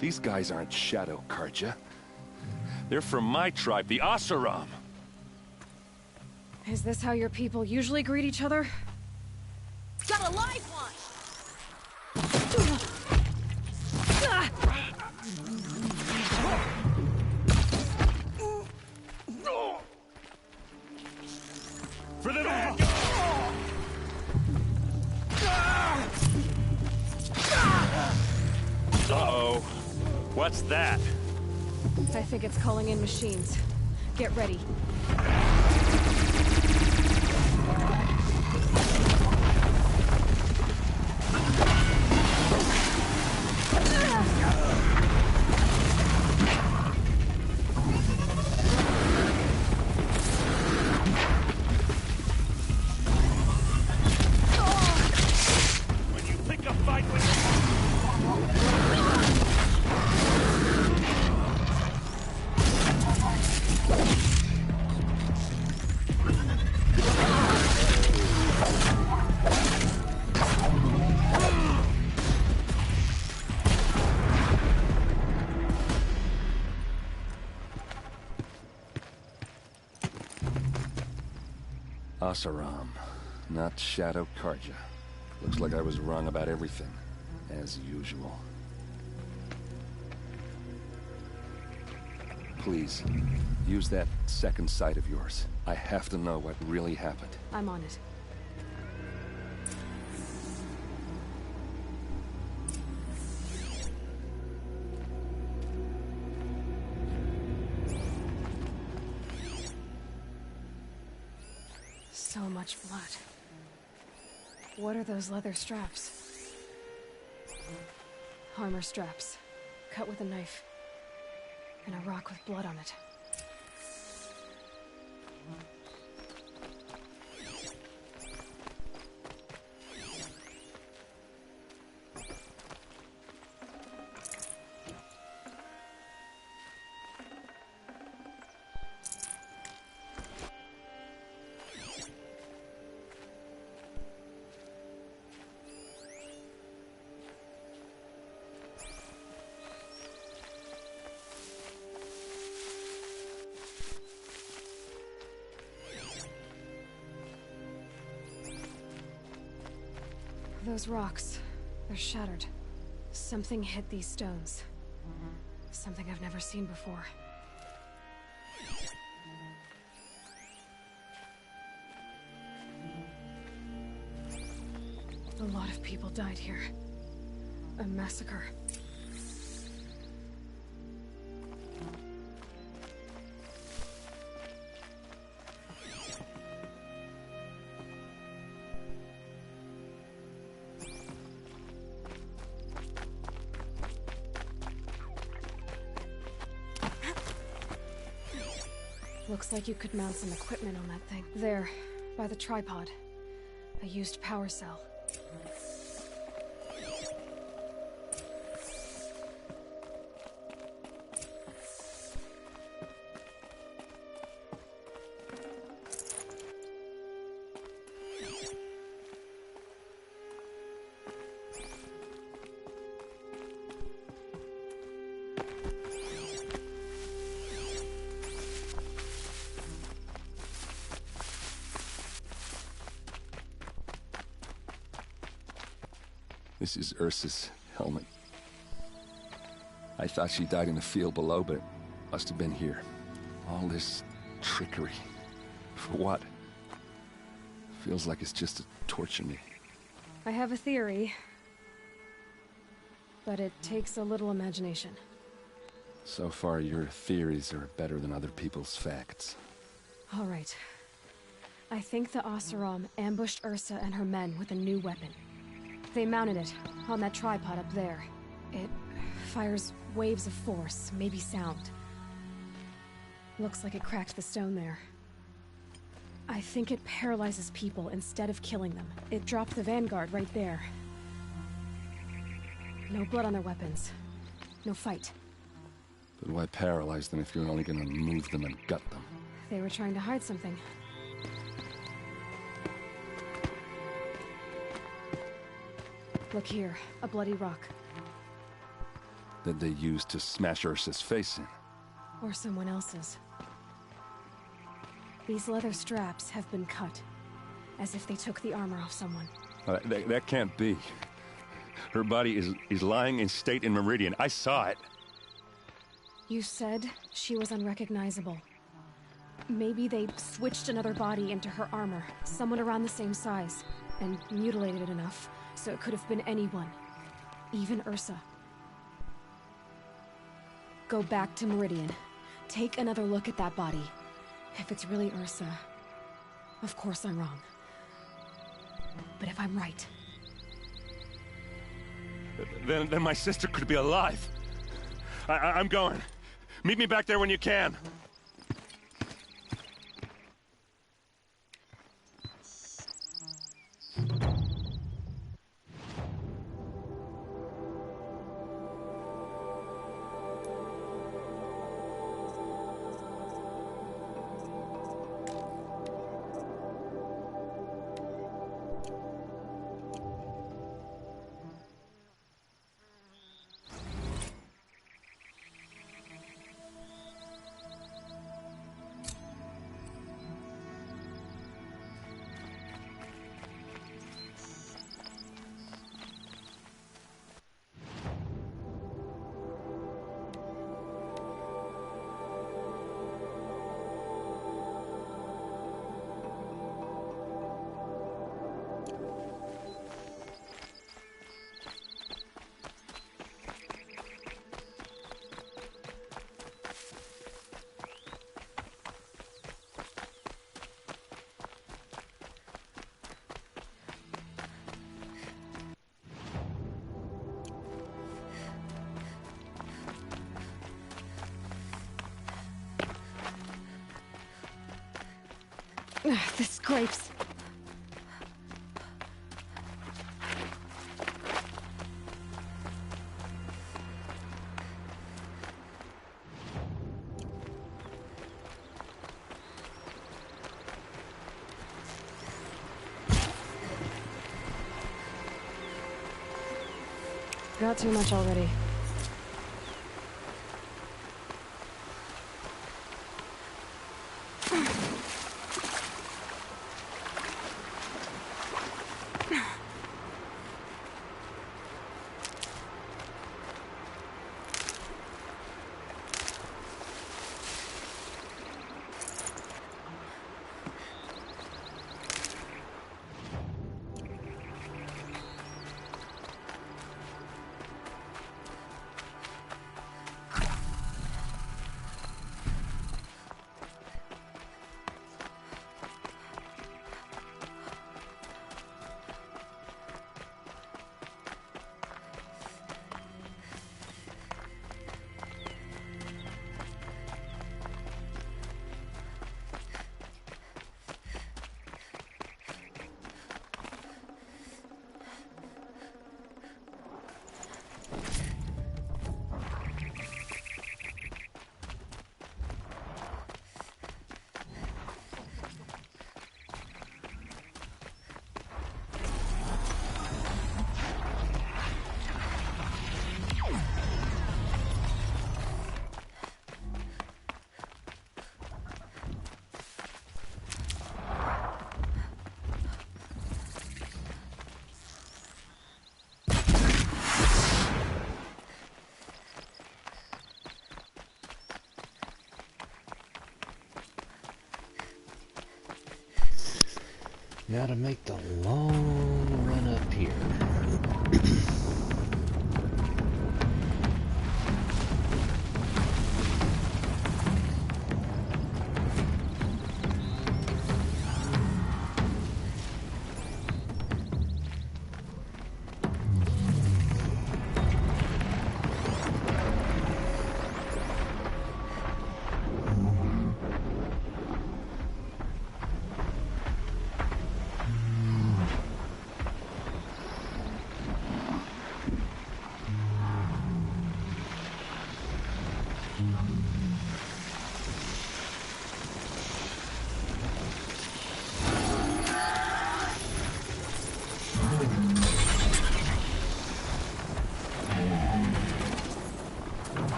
These guys aren't Shadow Karja. They're from my tribe, the Asaram. Is this how your people usually greet each other? Got a live one! For the man! Uh-oh. What's that? I think it's calling in machines. Get ready. When you pick a fight with... Asaram, not Shadow Karja. Looks like I was wrong about everything, as usual. Please, use that second sight of yours. I have to know what really happened. I'm on it. So much blood. What are those leather straps? Armor straps. Cut with a knife. And a rock with blood on it. Those rocks, they're shattered. Something hit these stones. Something I've never seen before. A lot of people died here. A massacre. Looks like you could mount some equipment on that thing. There, by the tripod. A used power cell. This is Ursa's helmet. I thought she died in the field below, but it must have been here. All this trickery. For what? Feels like it's just to torture me. I have a theory. But it takes a little imagination. So far, your theories are better than other people's facts. All right. I I think the Oseram ambushed Ursa and her men with a new weapon. They mounted it on that tripod up there. It fires waves of force, maybe sound. Looks like it cracked the stone there. I think it paralyzes people instead of killing them. It dropped the Vanguard right there. No blood on their weapons. No fight. But why paralyze them if you're only gonna move them and gut them? They were trying to hide something. Look here, a bloody rock. That they used to smash Ursa's face in. Or someone else's. These leather straps have been cut, as if they took the armor off someone. That can't be. Her body is lying in state in Meridian. I saw it. You said she was unrecognizable. Maybe they switched another body into her armor, someone around the same size, and mutilated it enough so it could have been anyone, even Ursa. Go back to Meridian. Take another look at that body. If it's really Ursa, of course I'm wrong. But if I'm right... Then my sister could be alive. I'm going. Meet me back there when you can. The scrapes. Got too much already. Gotta make the long run up here.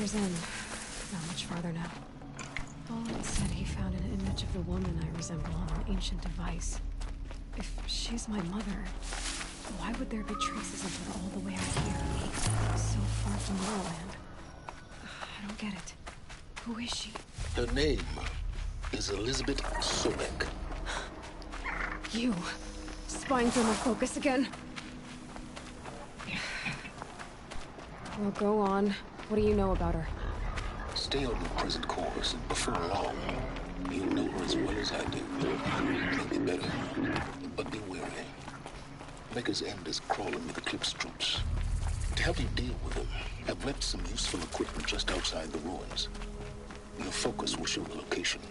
kilometers in. Not much farther now. Olin said he found an image of the woman I resemble on an ancient device. If she's my mother, why would there be traces of her all the way out here? So far from Lowland. I don't get it. Who is she? Her name is Elizabeth Sobek. You. Spying through my focus again? Well, go on. What do you know about her? Stay on your present course, and before long, you'll know her as well as I do. Maybe better, but be wary. Maker's End is crawling with Eclipse troops. To help you deal with them, I've left some useful equipment just outside the ruins. Your focus will show the location.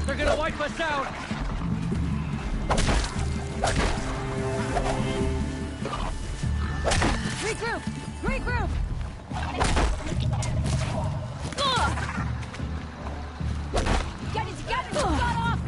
They're gonna wipe us out! Regroup! Regroup! Get it together! Got off!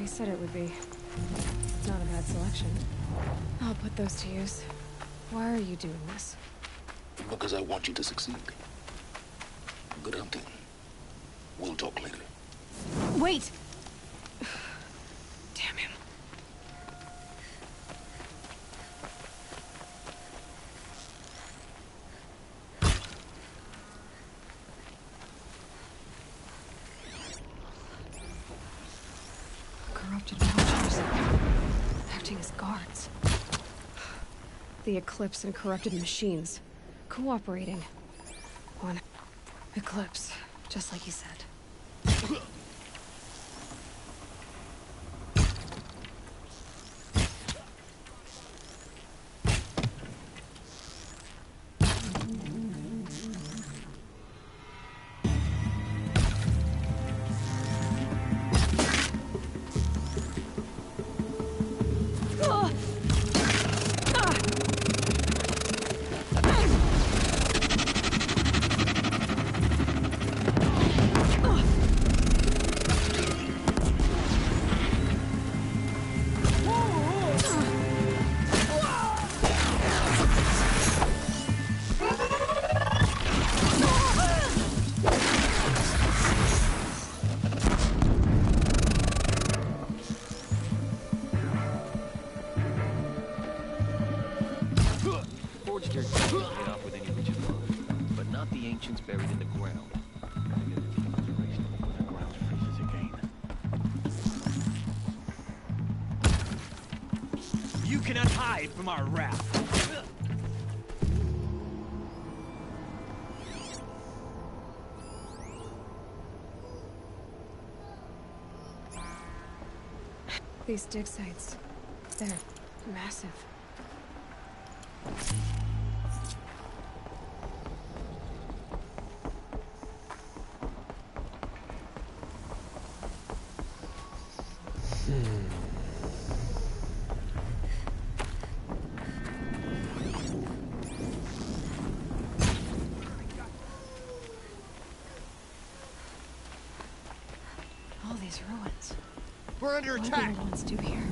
Said it would be. Not a bad selection. I'll put those to use. Why are you doing this? Because I want you to succeed. Good hunting. We'll talk later. Wait! Damn him. Corrupted vultures. Acting as guards. The Eclipse and corrupted machines. Cooperating. One Eclipse, just like you said. ancients buried in the ground. I get a deep observation of when the ground freezes again. You cannot hide from our wrath. These dig sites, they're massive. All these ruins. We're under attack. What do the ones do here?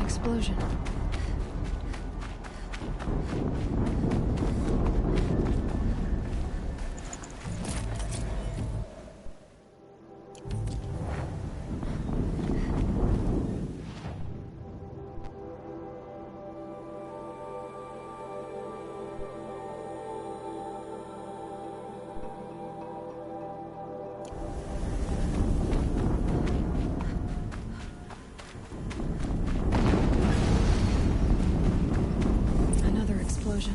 Explosion. Explosion.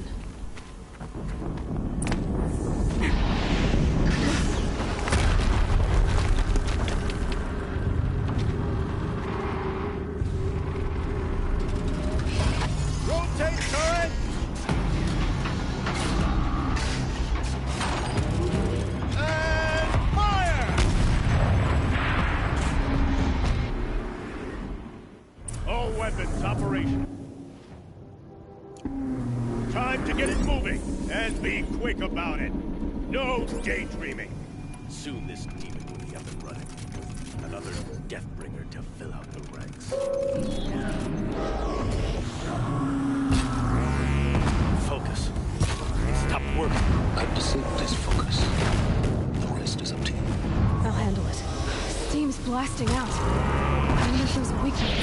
Rotate turret! And fire! All weapons operational. Time to get it moving, and be quick about it. No daydreaming. Soon this demon will be up and running. Another Deathbringer to fill out the ranks. Focus. Stop working. I've disabled his focus. The rest is up to you. I'll handle it. Steam's blasting out. I wonder if there's a weakness.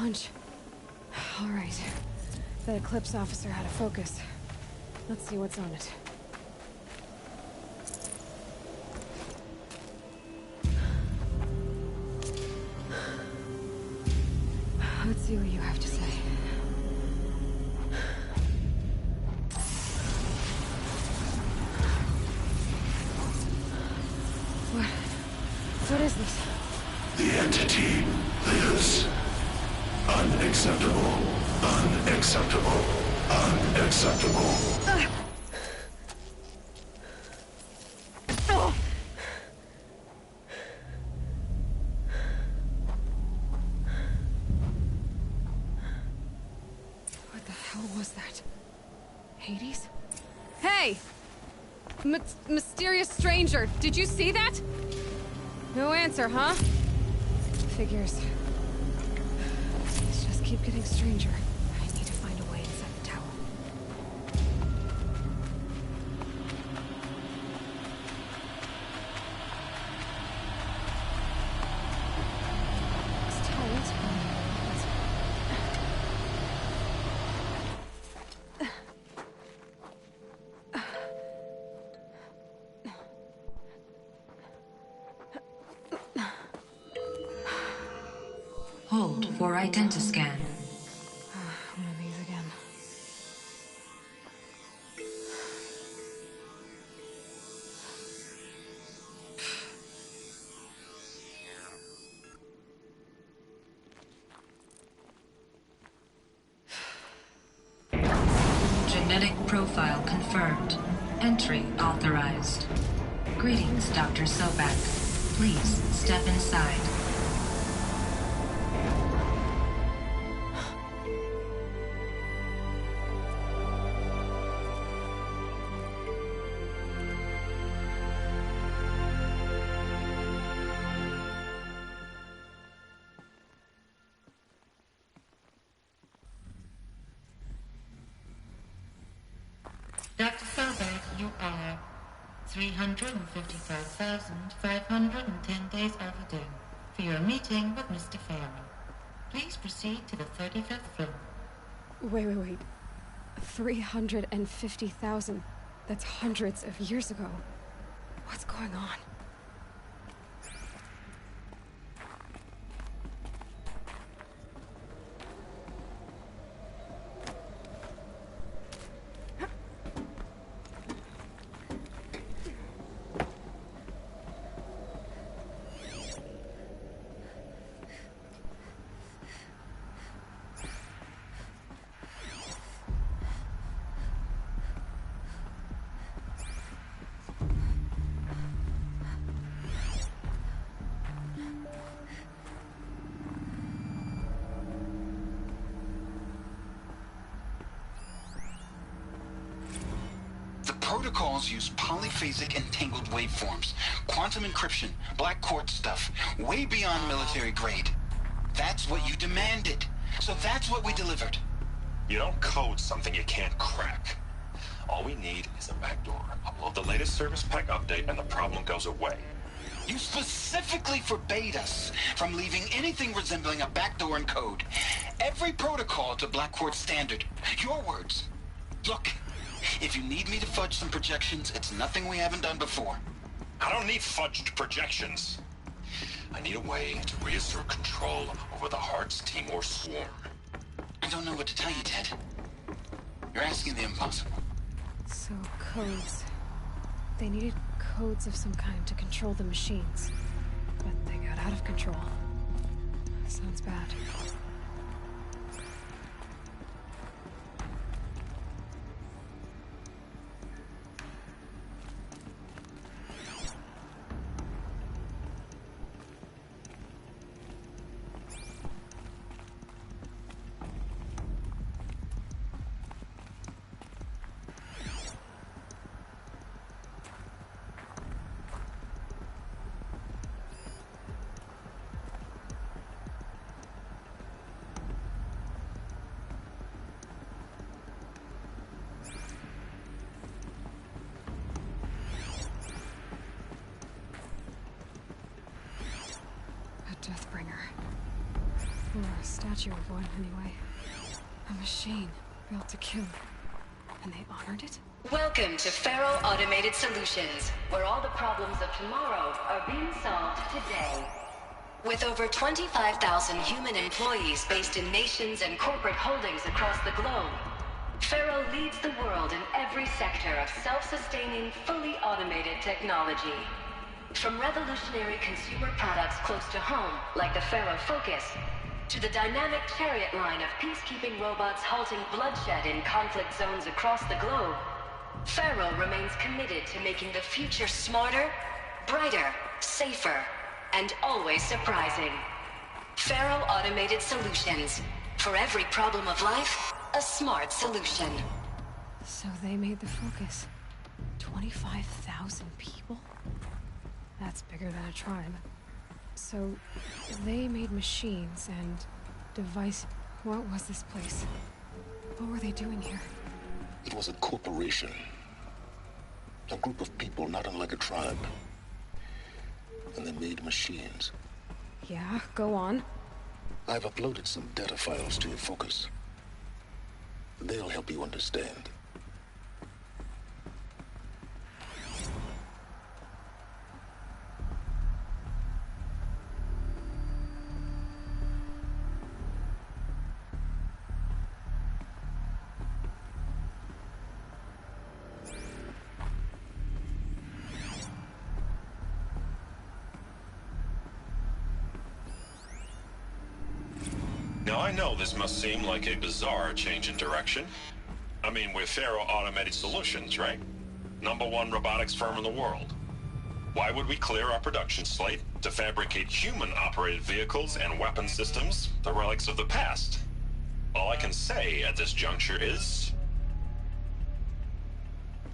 hunch. All right. The Eclipse officer had a focus. Let's see what's on it. Let's see what you have to say. What is this? The entity lives. Unacceptable. Unacceptable. Unacceptable. What the hell was that? Hades? Hey! Mysterious stranger, did you see that? No answer, huh? Figures. Let's just keep getting stranger. I need to find a way inside the tower. It's tight. Hold for identiscan. One of these again. Genetic profile confirmed. Entry authorized. Greetings, Dr. Sobak. Please step inside. Dr. Sobak, you are 355,510 days overdue for your meeting with Mr. Farrell. Please proceed to the 35th floor. Wait. 350,000. That's hundreds of years ago. What's going on? Protocols use polyphasic entangled waveforms, quantum encryption, black quartz stuff, way beyond military grade. That's what you demanded, so that's what we delivered. You don't code something you can't crack. All we need is a backdoor. Upload the latest service pack update and the problem goes away. You specifically forbade us from leaving anything resembling a backdoor in code. Every protocol to black quartz standard. Your words. Look. If you need me to fudge some projections, it's nothing we haven't done before. I don't need fudged projections. I need a way to reassert control over the Heart's Timor swarm. I don't know what to tell you, Ted. You're asking the impossible. So, codes. They needed codes of some kind to control the machines. But they got out of control. Sounds bad. Deathbringer. Or a statue of one, anyway. A machine built to kill. And they honored it? Welcome to Faro Automated Solutions, where all the problems of tomorrow are being solved today. With over 25,000 human employees based in nations and corporate holdings across the globe, Faro leads the world in every sector of self-sustaining, fully automated technology. From revolutionary consumer products close to home, like the Faro Focus, to the dynamic chariot line of peacekeeping robots halting bloodshed in conflict zones across the globe, Faro remains committed to making the future smarter, brighter, safer, and always surprising. Faro Automated Solutions. For every problem of life, a smart solution. So they made the Focus. 25,000 people? That's bigger than a tribe. So they made machines and devices. What was this place? What were they doing here? It was a corporation. A group of people not unlike a tribe. And they made machines. Yeah, go on. I've uploaded some data files to your Focus. They'll help you understand. Now, I know this must seem like a bizarre change in direction. I mean, we're Faro Automated Solutions, right? #1 robotics firm in the world. Why would we clear our production slate to fabricate human-operated vehicles and weapon systems, the relics of the past? All I can say at this juncture is...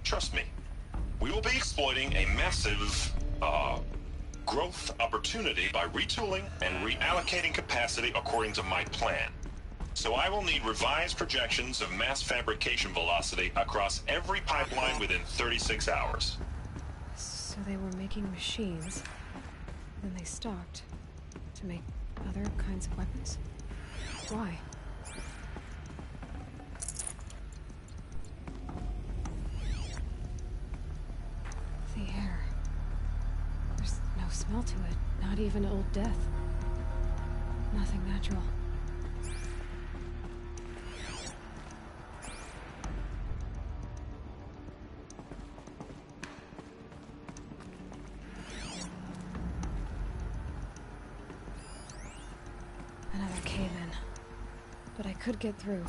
trust me. We will be exploiting a massive, growth opportunity by retooling and reallocating capacity according to my plan. So I will need revised projections of mass fabrication velocity across every pipeline within 36 hours. So they were making machines. Then they stopped. To make other kinds of weapons? Why? The air. There's no smell to it. Not even old death. Nothing natural. Another cave-in. But I could get through.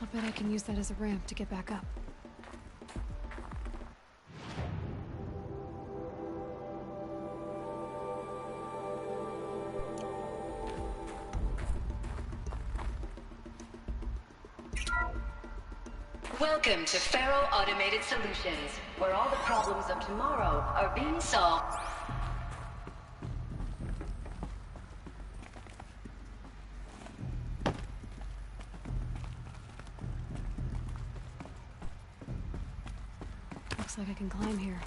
I'll bet I can use that as a ramp to get back up. Welcome to Faro Automated Solutions, where all the problems of tomorrow are being solved. Looks like I can climb here.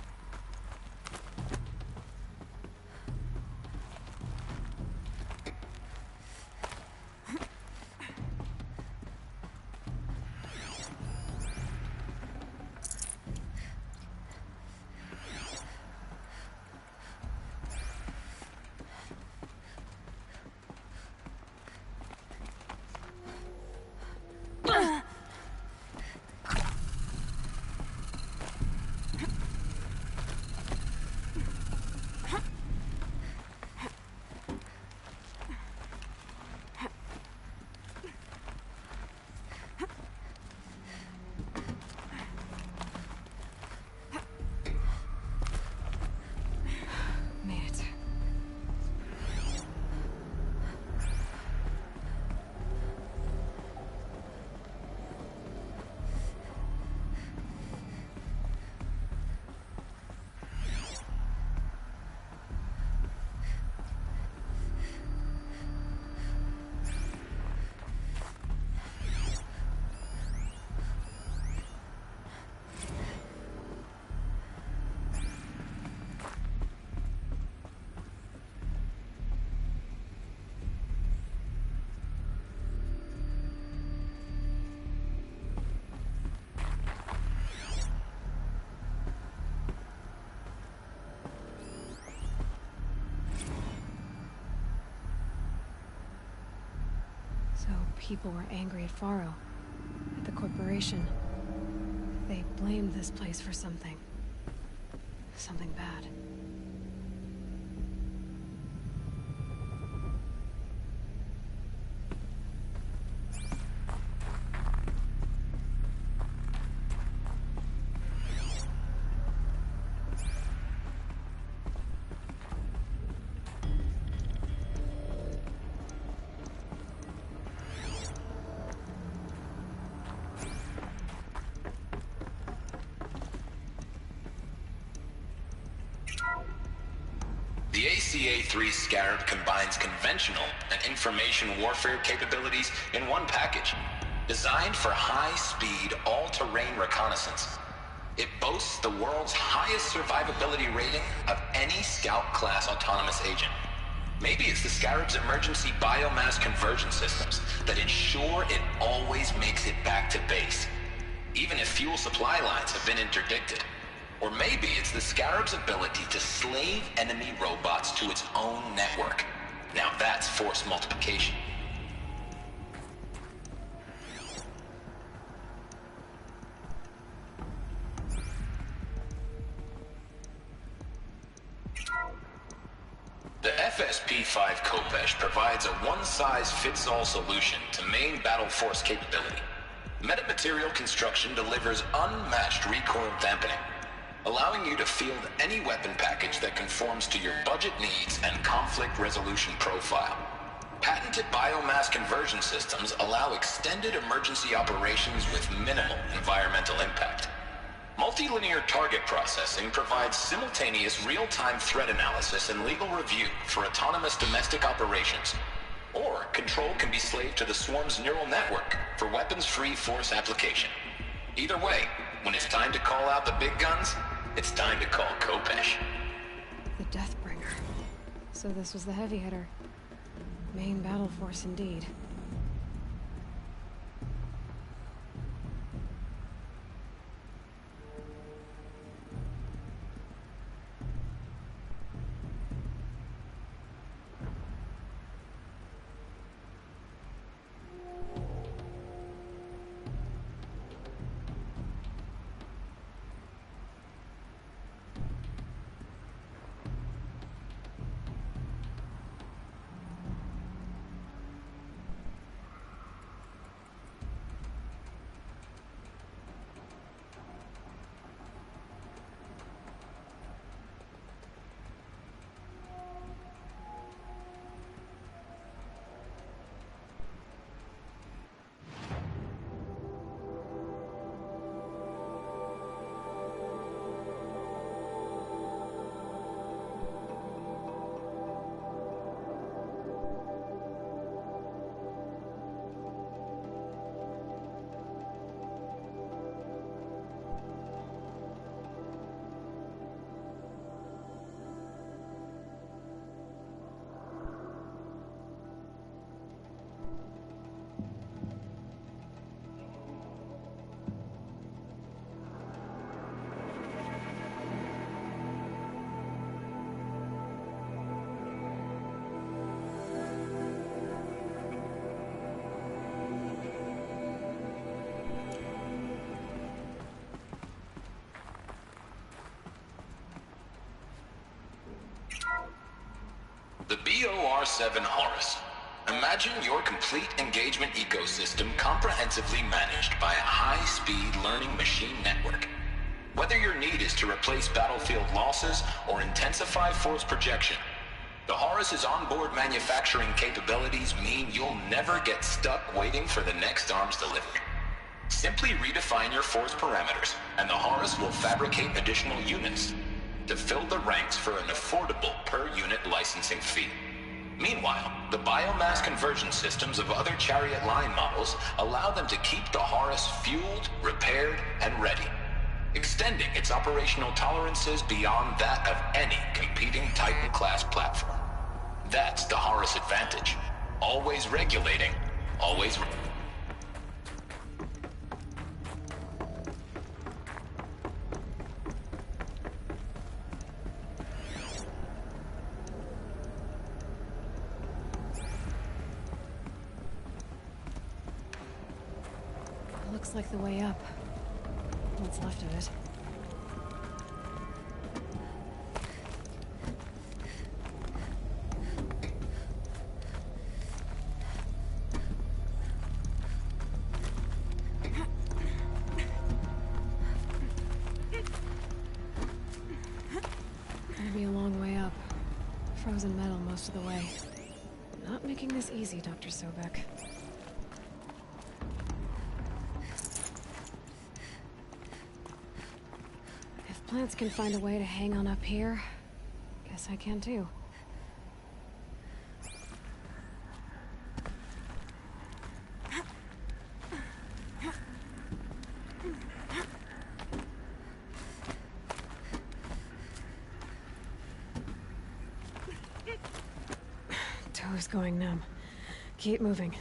people were angry at Faro, at the corporation. They blamed this place for something. Something bad. The ACA-3 Scarab combines conventional and information warfare capabilities in one package, designed for high-speed, all-terrain reconnaissance. It boasts the world's highest survivability rating of any Scout-class autonomous agent. Maybe it's the Scarab's emergency biomass conversion systems that ensure it always makes it back to base, even if fuel supply lines have been interdicted. Or maybe it's the Scarab's ability to slave enemy robots to its own network. Now that's force multiplication. The FSP-5 Kopesh provides a one-size-fits-all solution to main battle force capability. Metamaterial construction delivers unmatched recoil dampening, allowing you to field any weapon package that conforms to your budget needs and conflict resolution profile. Patented biomass conversion systems allow extended emergency operations with minimal environmental impact. Multilinear target processing provides simultaneous real-time threat analysis and legal review for autonomous domestic operations. Or control can be slaved to the Swarm's neural network for weapons-free force application. Either way, when it's time to call out the big guns, it's time to call Kopesh. The Deathbringer. So this was the heavy hitter. Main battle force indeed. The BOR-7 Horus. Imagine your complete engagement ecosystem comprehensively managed by a high-speed learning machine network. Whether your need is to replace battlefield losses or intensify force projection, the Horus's onboard manufacturing capabilities mean you'll never get stuck waiting for the next arms delivery. Simply redefine your force parameters, and the Horus will fabricate additional units to fill the ranks for an affordable per-unit licensing fee. Meanwhile, the biomass conversion systems of other Chariot line models allow them to keep the Horus fueled, repaired, and ready, extending its operational tolerances beyond that of any competing Titan-class platform. That's the Horus advantage. Always regulating, always... Looks like the way up. What's left of it. Gonna be a long way up. Frozen metal most of the way. Not making this easy, Dr. Sobek. If plants can find a way to hang on up here, guess I can too. Toe's going numb. Keep moving.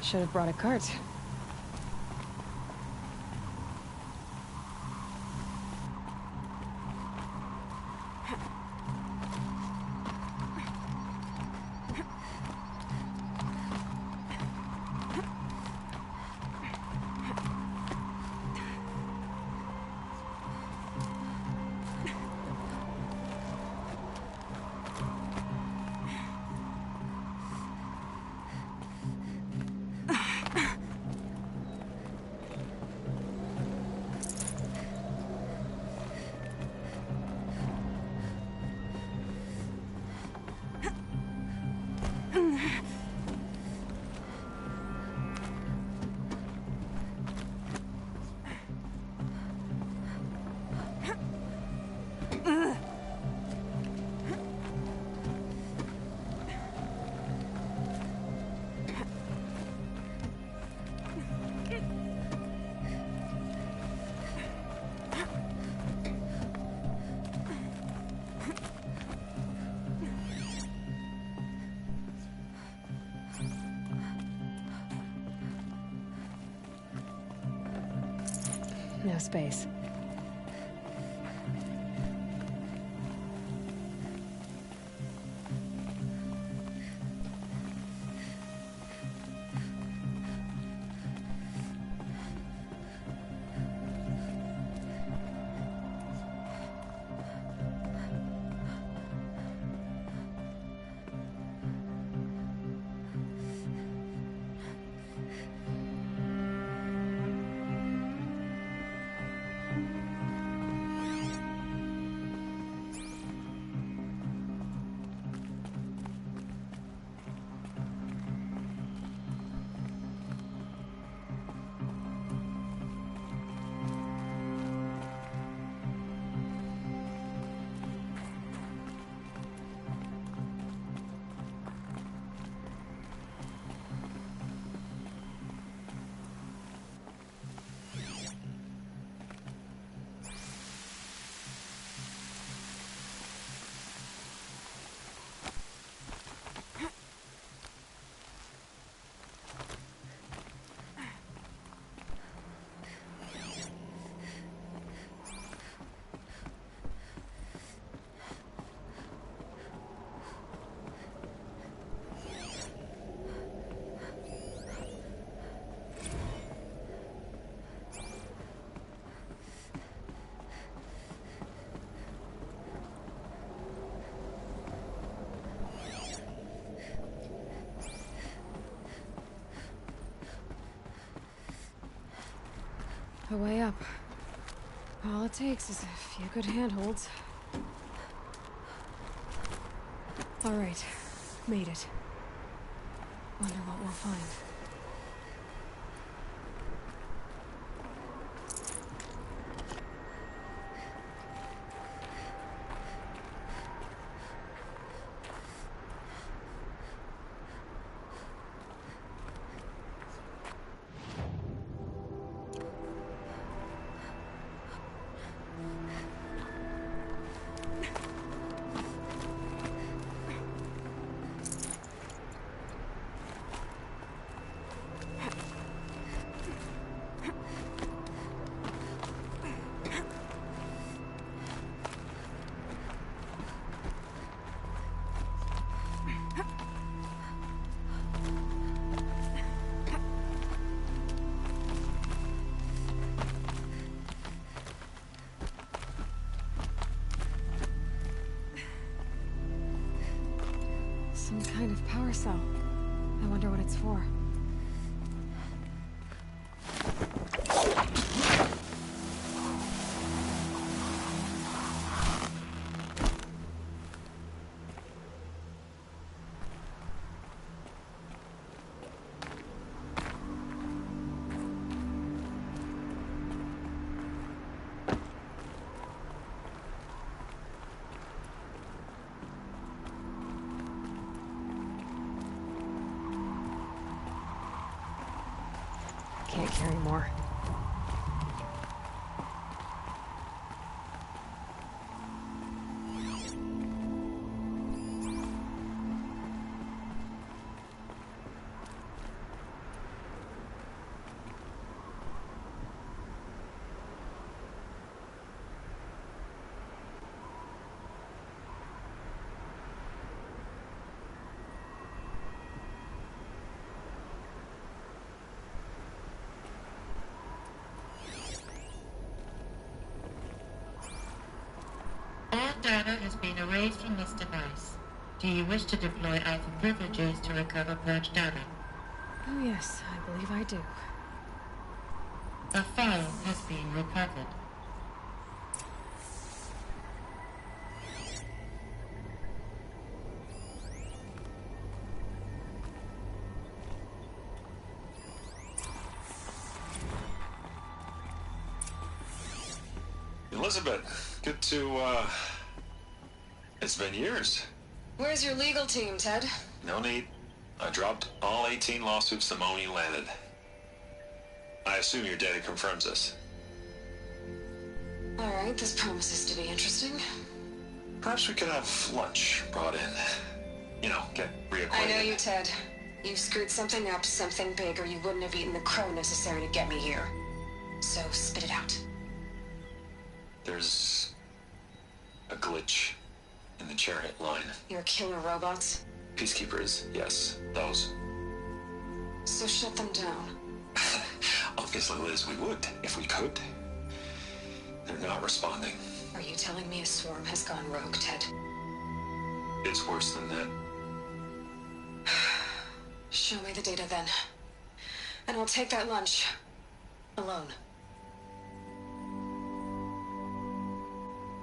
Should have brought a cart. No space. A way up. All it takes is a few good handholds. All right, made it. Wonder what we'll find. Some kind of power cell. I wonder what it's for. Can't carry more. All data has been erased from this device. Do you wish to deploy Alpha privileges to recover purged data? Oh yes, I believe I do. A file has been recovered. Elizabeth, good to, it's been years. Where's your legal team, Ted? No need. I dropped all 18 lawsuits the moment you landed. I assume your data confirms this. Alright, this promises to be interesting. Perhaps we could have lunch brought in. You know, get reacquainted. I know you, Ted. You screwed something up, something big, or you wouldn't have eaten the crow necessary to get me here. So, spit it out. There's a glitch in the chariot line. Your killer robots? Peacekeepers, yes, those. So shut them down. Obviously, Liz, we would, if we could. They're not responding. Are you telling me a swarm has gone rogue, Ted? It's worse than that. Show me the data then. And I'll take that lunch. Alone.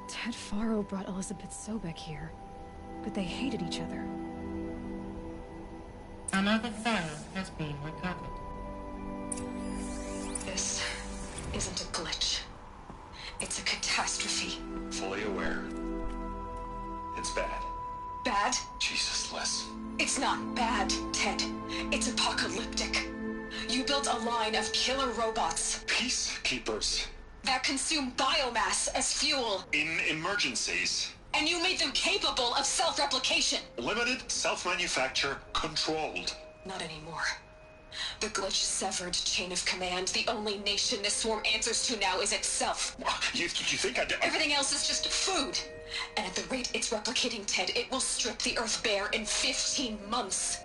Ted Faro brought Elizabeth Sobek here, but they hated each other. Another file has been recovered. This isn't a glitch. It's a catastrophe. Fully aware. It's bad. Bad? Jesus, Liz. It's not bad, Ted. It's apocalyptic. You built a line of killer robots. Peacekeepers. That consume biomass as fuel. In emergencies. And you made them capable of self-replication. Limited, self-manufacture, controlled. Not anymore. The glitch severed chain of command. The only nation this swarm answers to now is itself. You think I did? Everything else is just food. And at the rate it's replicating, Ted, it will strip the Earth bare in 15 months.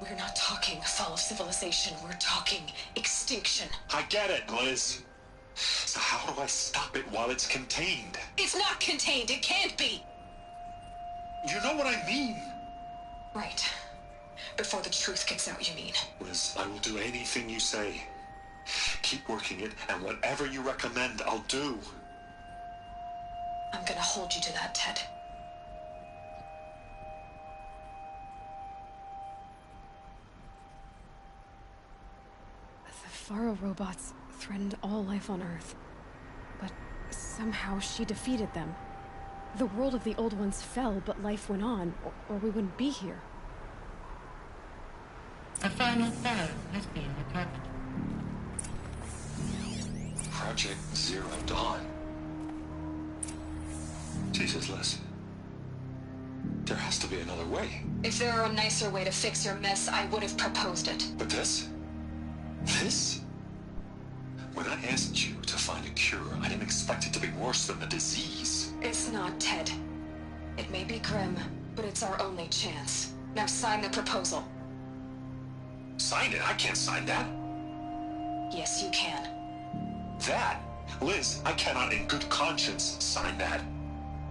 We're not talking fall of civilization. We're talking extinction. I get it, Liz. So how do I stop it while it's contained? It's not contained. It can't be. You know what I mean. Right. Before the truth gets out, you mean? Liz, I will do anything you say. Keep working it, and whatever you recommend, I'll do. I'm gonna hold you to that, Ted. The Faro robots threatened all life on Earth, but somehow she defeated them. The world of the old ones fell, but life went on, or we wouldn't be here. A final file has been recovered. Project Zero Dawn. Jesus, Liz. There has to be another way. If there were a nicer way to fix your mess, I would have proposed it. But this? This? When I asked you to find a cure, I didn't expect it to be worse than the disease. It's not, Ted. It may be grim, but it's our only chance. Now sign the proposal. Sign it? I can't sign that. Yes, you can. That? Liz, I cannot in good conscience sign that.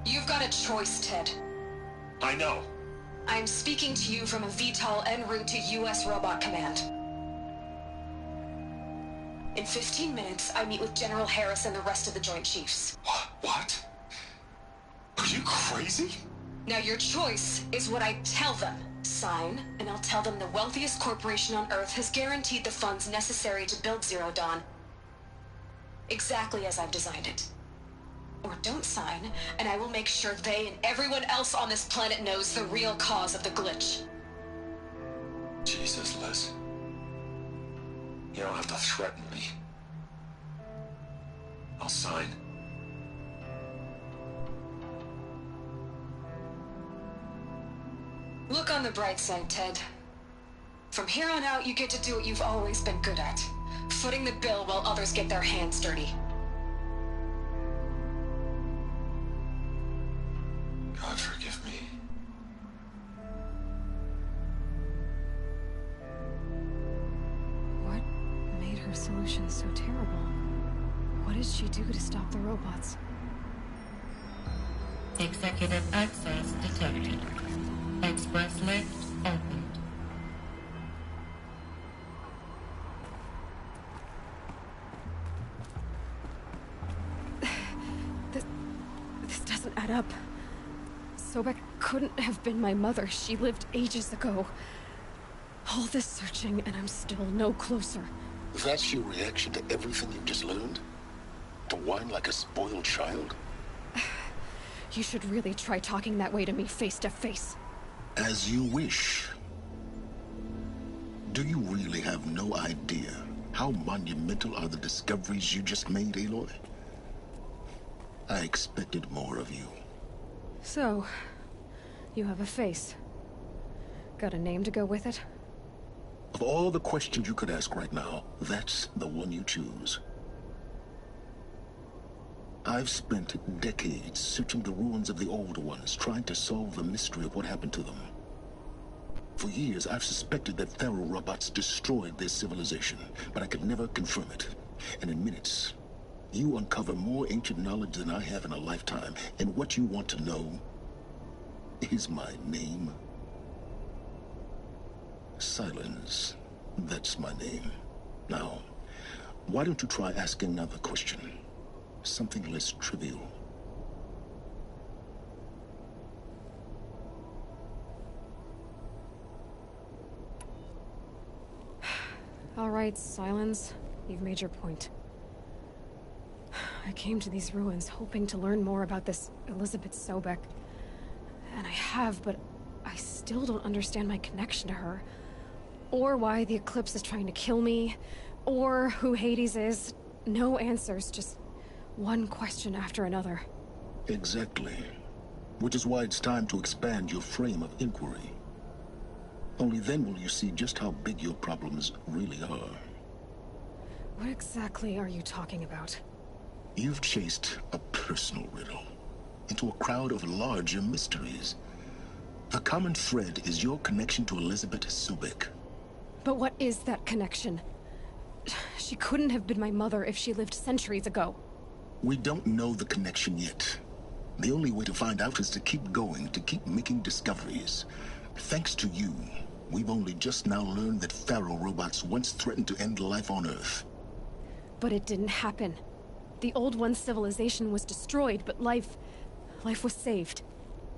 You've got a choice, Ted. I know. I'm speaking to you from a VTOL en route to U.S. Robot Command. In 15 minutes, I meet with General Harris and the rest of the Joint Chiefs. What? Are you crazy? Now your choice is what I tell them. Sign, and I'll tell them the wealthiest corporation on Earth has guaranteed the funds necessary to build Zero Dawn exactly as I've designed it. Or don't sign, and I will make sure they and everyone else on this planet knows the real cause of the glitch. Jesus, Liz. You don't have to threaten me. I'll sign. Look on the bright side, Ted. From here on out, you get to do what you've always been good at. Footing the bill while others get their hands dirty. God forgive me. What made her solution so terrible? What did she do to stop the robots? Executive access detected. Express lift opened. This doesn't add up. Sobek couldn't have been my mother. She lived ages ago. All this searching, and I'm still no closer. That's your reaction to everything you've just learned? To whine like a spoiled child? You should really try talking that way to me face to face. As you wish. Do you really have no idea how monumental are the discoveries you just made, Aloy? I expected more of you. So, you have a face. Got a name to go with it? Of all the questions you could ask right now, that's the one you choose. I've spent decades searching the ruins of the older ones, trying to solve the mystery of what happened to them. For years, I've suspected that Faro robots destroyed their civilization, but I could never confirm it. And in minutes, you uncover more ancient knowledge than I have in a lifetime, and what you want to know is my name. Silence. That's my name. Now, why don't you try asking another question? Something less trivial. All right, Silence. You've made your point. I came to these ruins hoping to learn more about this Elizabeth Sobek. And I have, but I still don't understand my connection to her. Or why the Eclipse is trying to kill me. Or who Hades is. No answers, just one question after another. Exactly. Which is why it's time to expand your frame of inquiry. Only then will you see just how big your problems really are. What exactly are you talking about? You've chased a personal riddle into a crowd of larger mysteries. The common thread is your connection to Elizabeth Sobek. But what is that connection? She couldn't have been my mother if she lived centuries ago. We don't know the connection yet. The only way to find out is to keep going, to keep making discoveries. Thanks to you, we've only just now learned that Faro robots once threatened to end life on Earth. But it didn't happen. The Old One's civilization was destroyed, but life was saved.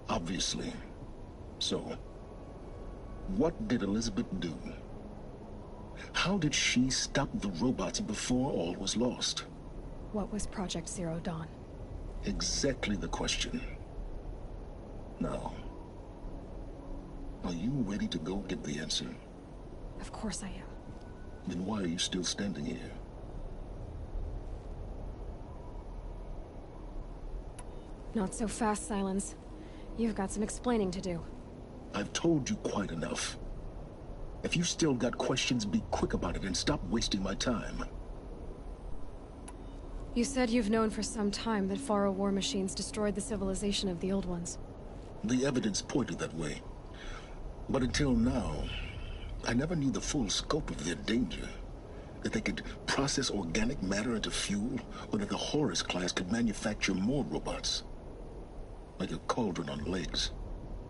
Obviously. So, what did Elizabeth do? How did she stop the robots before all was lost? What was Project Zero Dawn? Exactly the question. Now, are you ready to go get the answer? Of course I am. Then why are you still standing here? Not so fast, Silence. You've got some explaining to do. I've told you quite enough. If you've still got questions, be quick about it and stop wasting my time. You said you've known for some time that Faro war machines destroyed the civilization of the Old Ones. The evidence pointed that way. But until now, I never knew the full scope of their danger. That they could process organic matter into fuel, or that the Horus class could manufacture more robots. Like a cauldron on legs.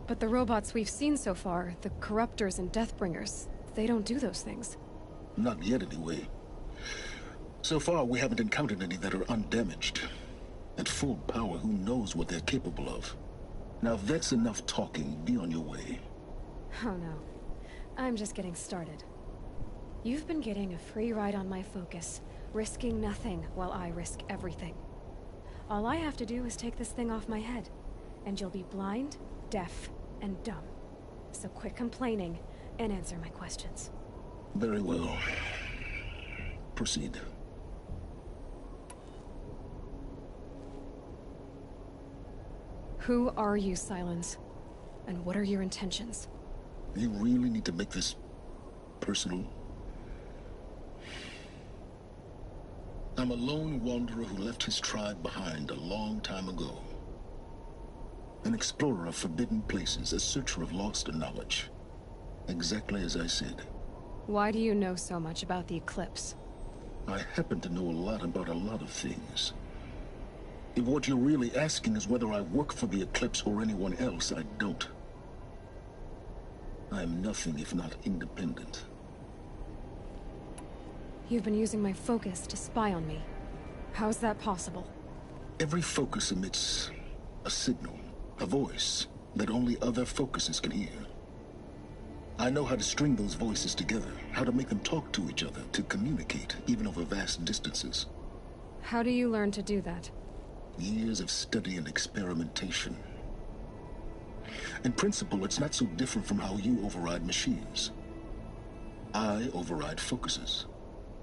But the robots we've seen so far, the Corruptors and Deathbringers, they don't do those things. Not yet, anyway. So far, we haven't encountered any that are undamaged. At full power, who knows what they're capable of? Now, if that's enough talking, be on your way. Oh no. I'm just getting started. You've been getting a free ride on my focus, risking nothing while I risk everything. All I have to do is take this thing off my head, and you'll be blind, deaf, and dumb. So quit complaining and answer my questions. Very well. Proceed. Who are you, Silence? And what are your intentions? You really need to make this personal? I'm a lone wanderer who left his tribe behind a long time ago. An explorer of forbidden places, a searcher of lost knowledge. Exactly as I said. Why do you know so much about the Eclipse? I happen to know a lot about a lot of things. If what you're really asking is whether I work for the Eclipse or anyone else, I don't. I am nothing if not independent. You've been using my focus to spy on me. How's that possible? Every focus emits a signal, a voice, that only other focuses can hear. I know how to string those voices together, how to make them talk to each other, to communicate, even over vast distances. How do you learn to do that? Years of study and experimentation. In principle, it's not so different from how you override machines. I override focuses.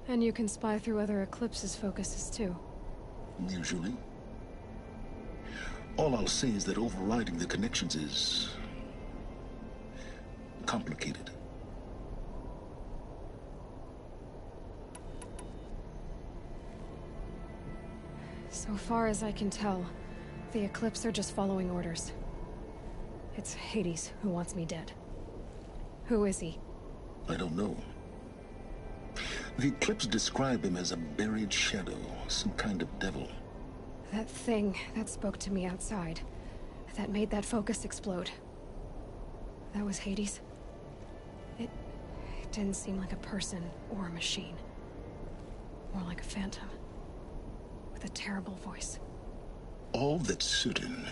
And you can spy through other Eclipse's focuses too. Usually. All I'll say is that overriding the connections is complicated. So far as I can tell, the Eclipse are just following orders. It's Hades who wants me dead. Who is he? I don't know. The Eclipse describe him as a buried shadow, some kind of devil. That thing that spoke to me outside, that made that focus explode. That was Hades? It didn't seem like a person or a machine. More like a phantom. With a terrible voice. All that's certain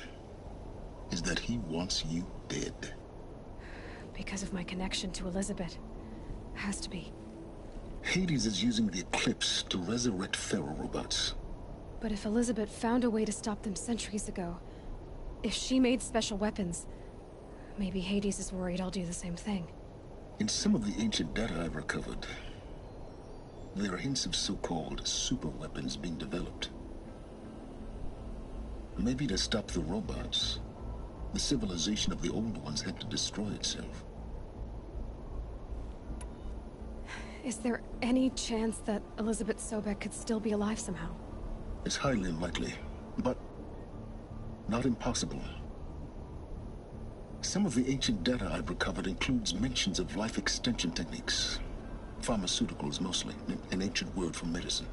is that he wants you dead. Because of my connection to Elizabeth. Has to be. Hades is using the Eclipse to resurrect feral robots. But if Elizabeth found a way to stop them centuries ago, if she made special weapons, maybe Hades is worried I'll do the same thing. In some of the ancient data I've recovered, there are hints of so-called super weapons being developed. Maybe to stop the robots, the civilization of the old ones had to destroy itself. Is there any chance that Elizabeth Sobek could still be alive somehow? It's highly unlikely, but not impossible. Some of the ancient data I've recovered includes mentions of life extension techniques. Pharmaceuticals, mostly, an ancient word for medicine.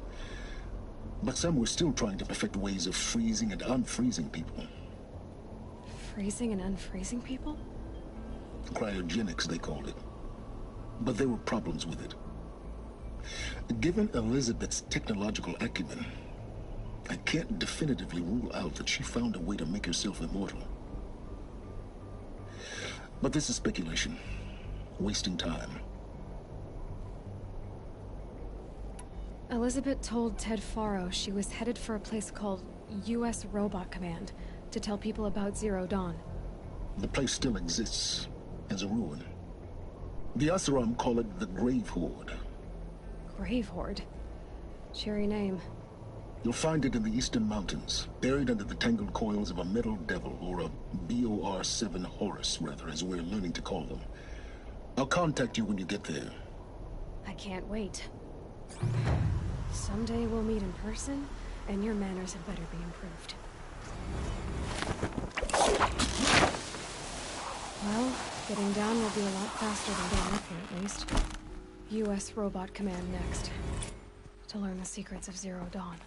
But some were still trying to perfect ways of freezing and unfreezing people. Freezing and unfreezing people? Cryogenics, they called it. But there were problems with it. Given Elizabeth's technological acumen, I can't definitively rule out that she found a way to make herself immortal. But this is speculation. Wasting time. Elizabeth told Ted Faro she was headed for a place called U.S. Robot Command to tell people about Zero Dawn. The place still exists as a ruin. The Asaram call it the Grave Horde. Grave Horde? Cheery name. You'll find it in the Eastern Mountains, buried under the tangled coils of a metal devil, or a BOR-7 Horus, rather, as we're learning to call them. I'll contact you when you get there. I can't wait. Someday we'll meet in person, and your manners had better be improved. Well, getting down will be a lot faster than getting up here, at least. U.S. Robot Command next. To learn the secrets of Zero Dawn.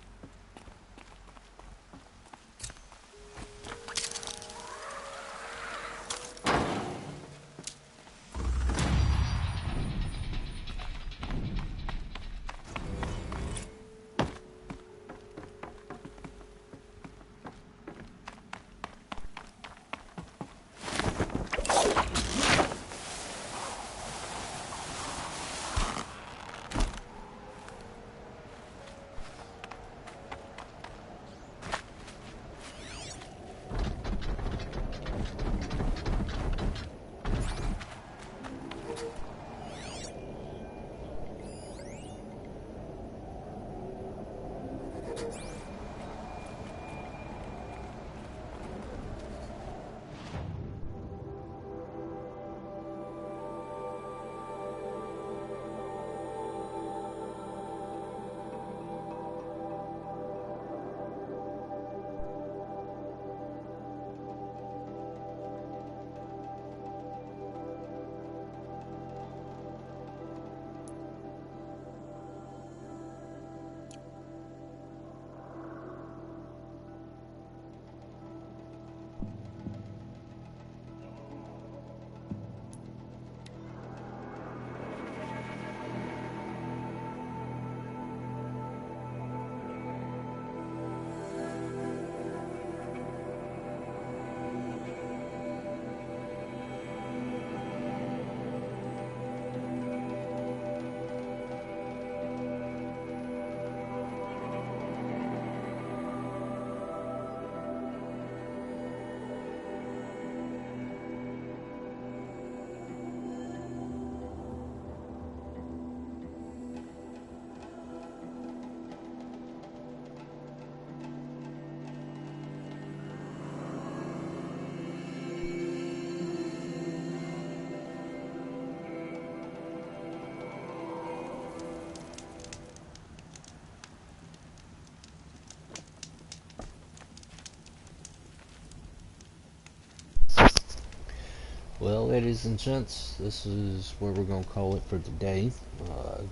Well, ladies and gents, this is where we're going to call it for today.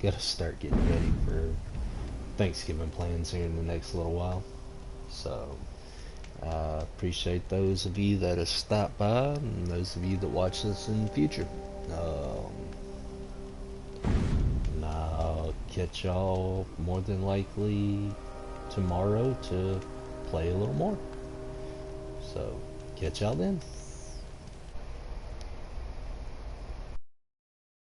Gotta start getting ready for Thanksgiving plans here in the next little while. So, appreciate those of you that have stopped by and those of you that watch this in the future. And I'll catch y'all more than likely tomorrow to play a little more. So, catch y'all then.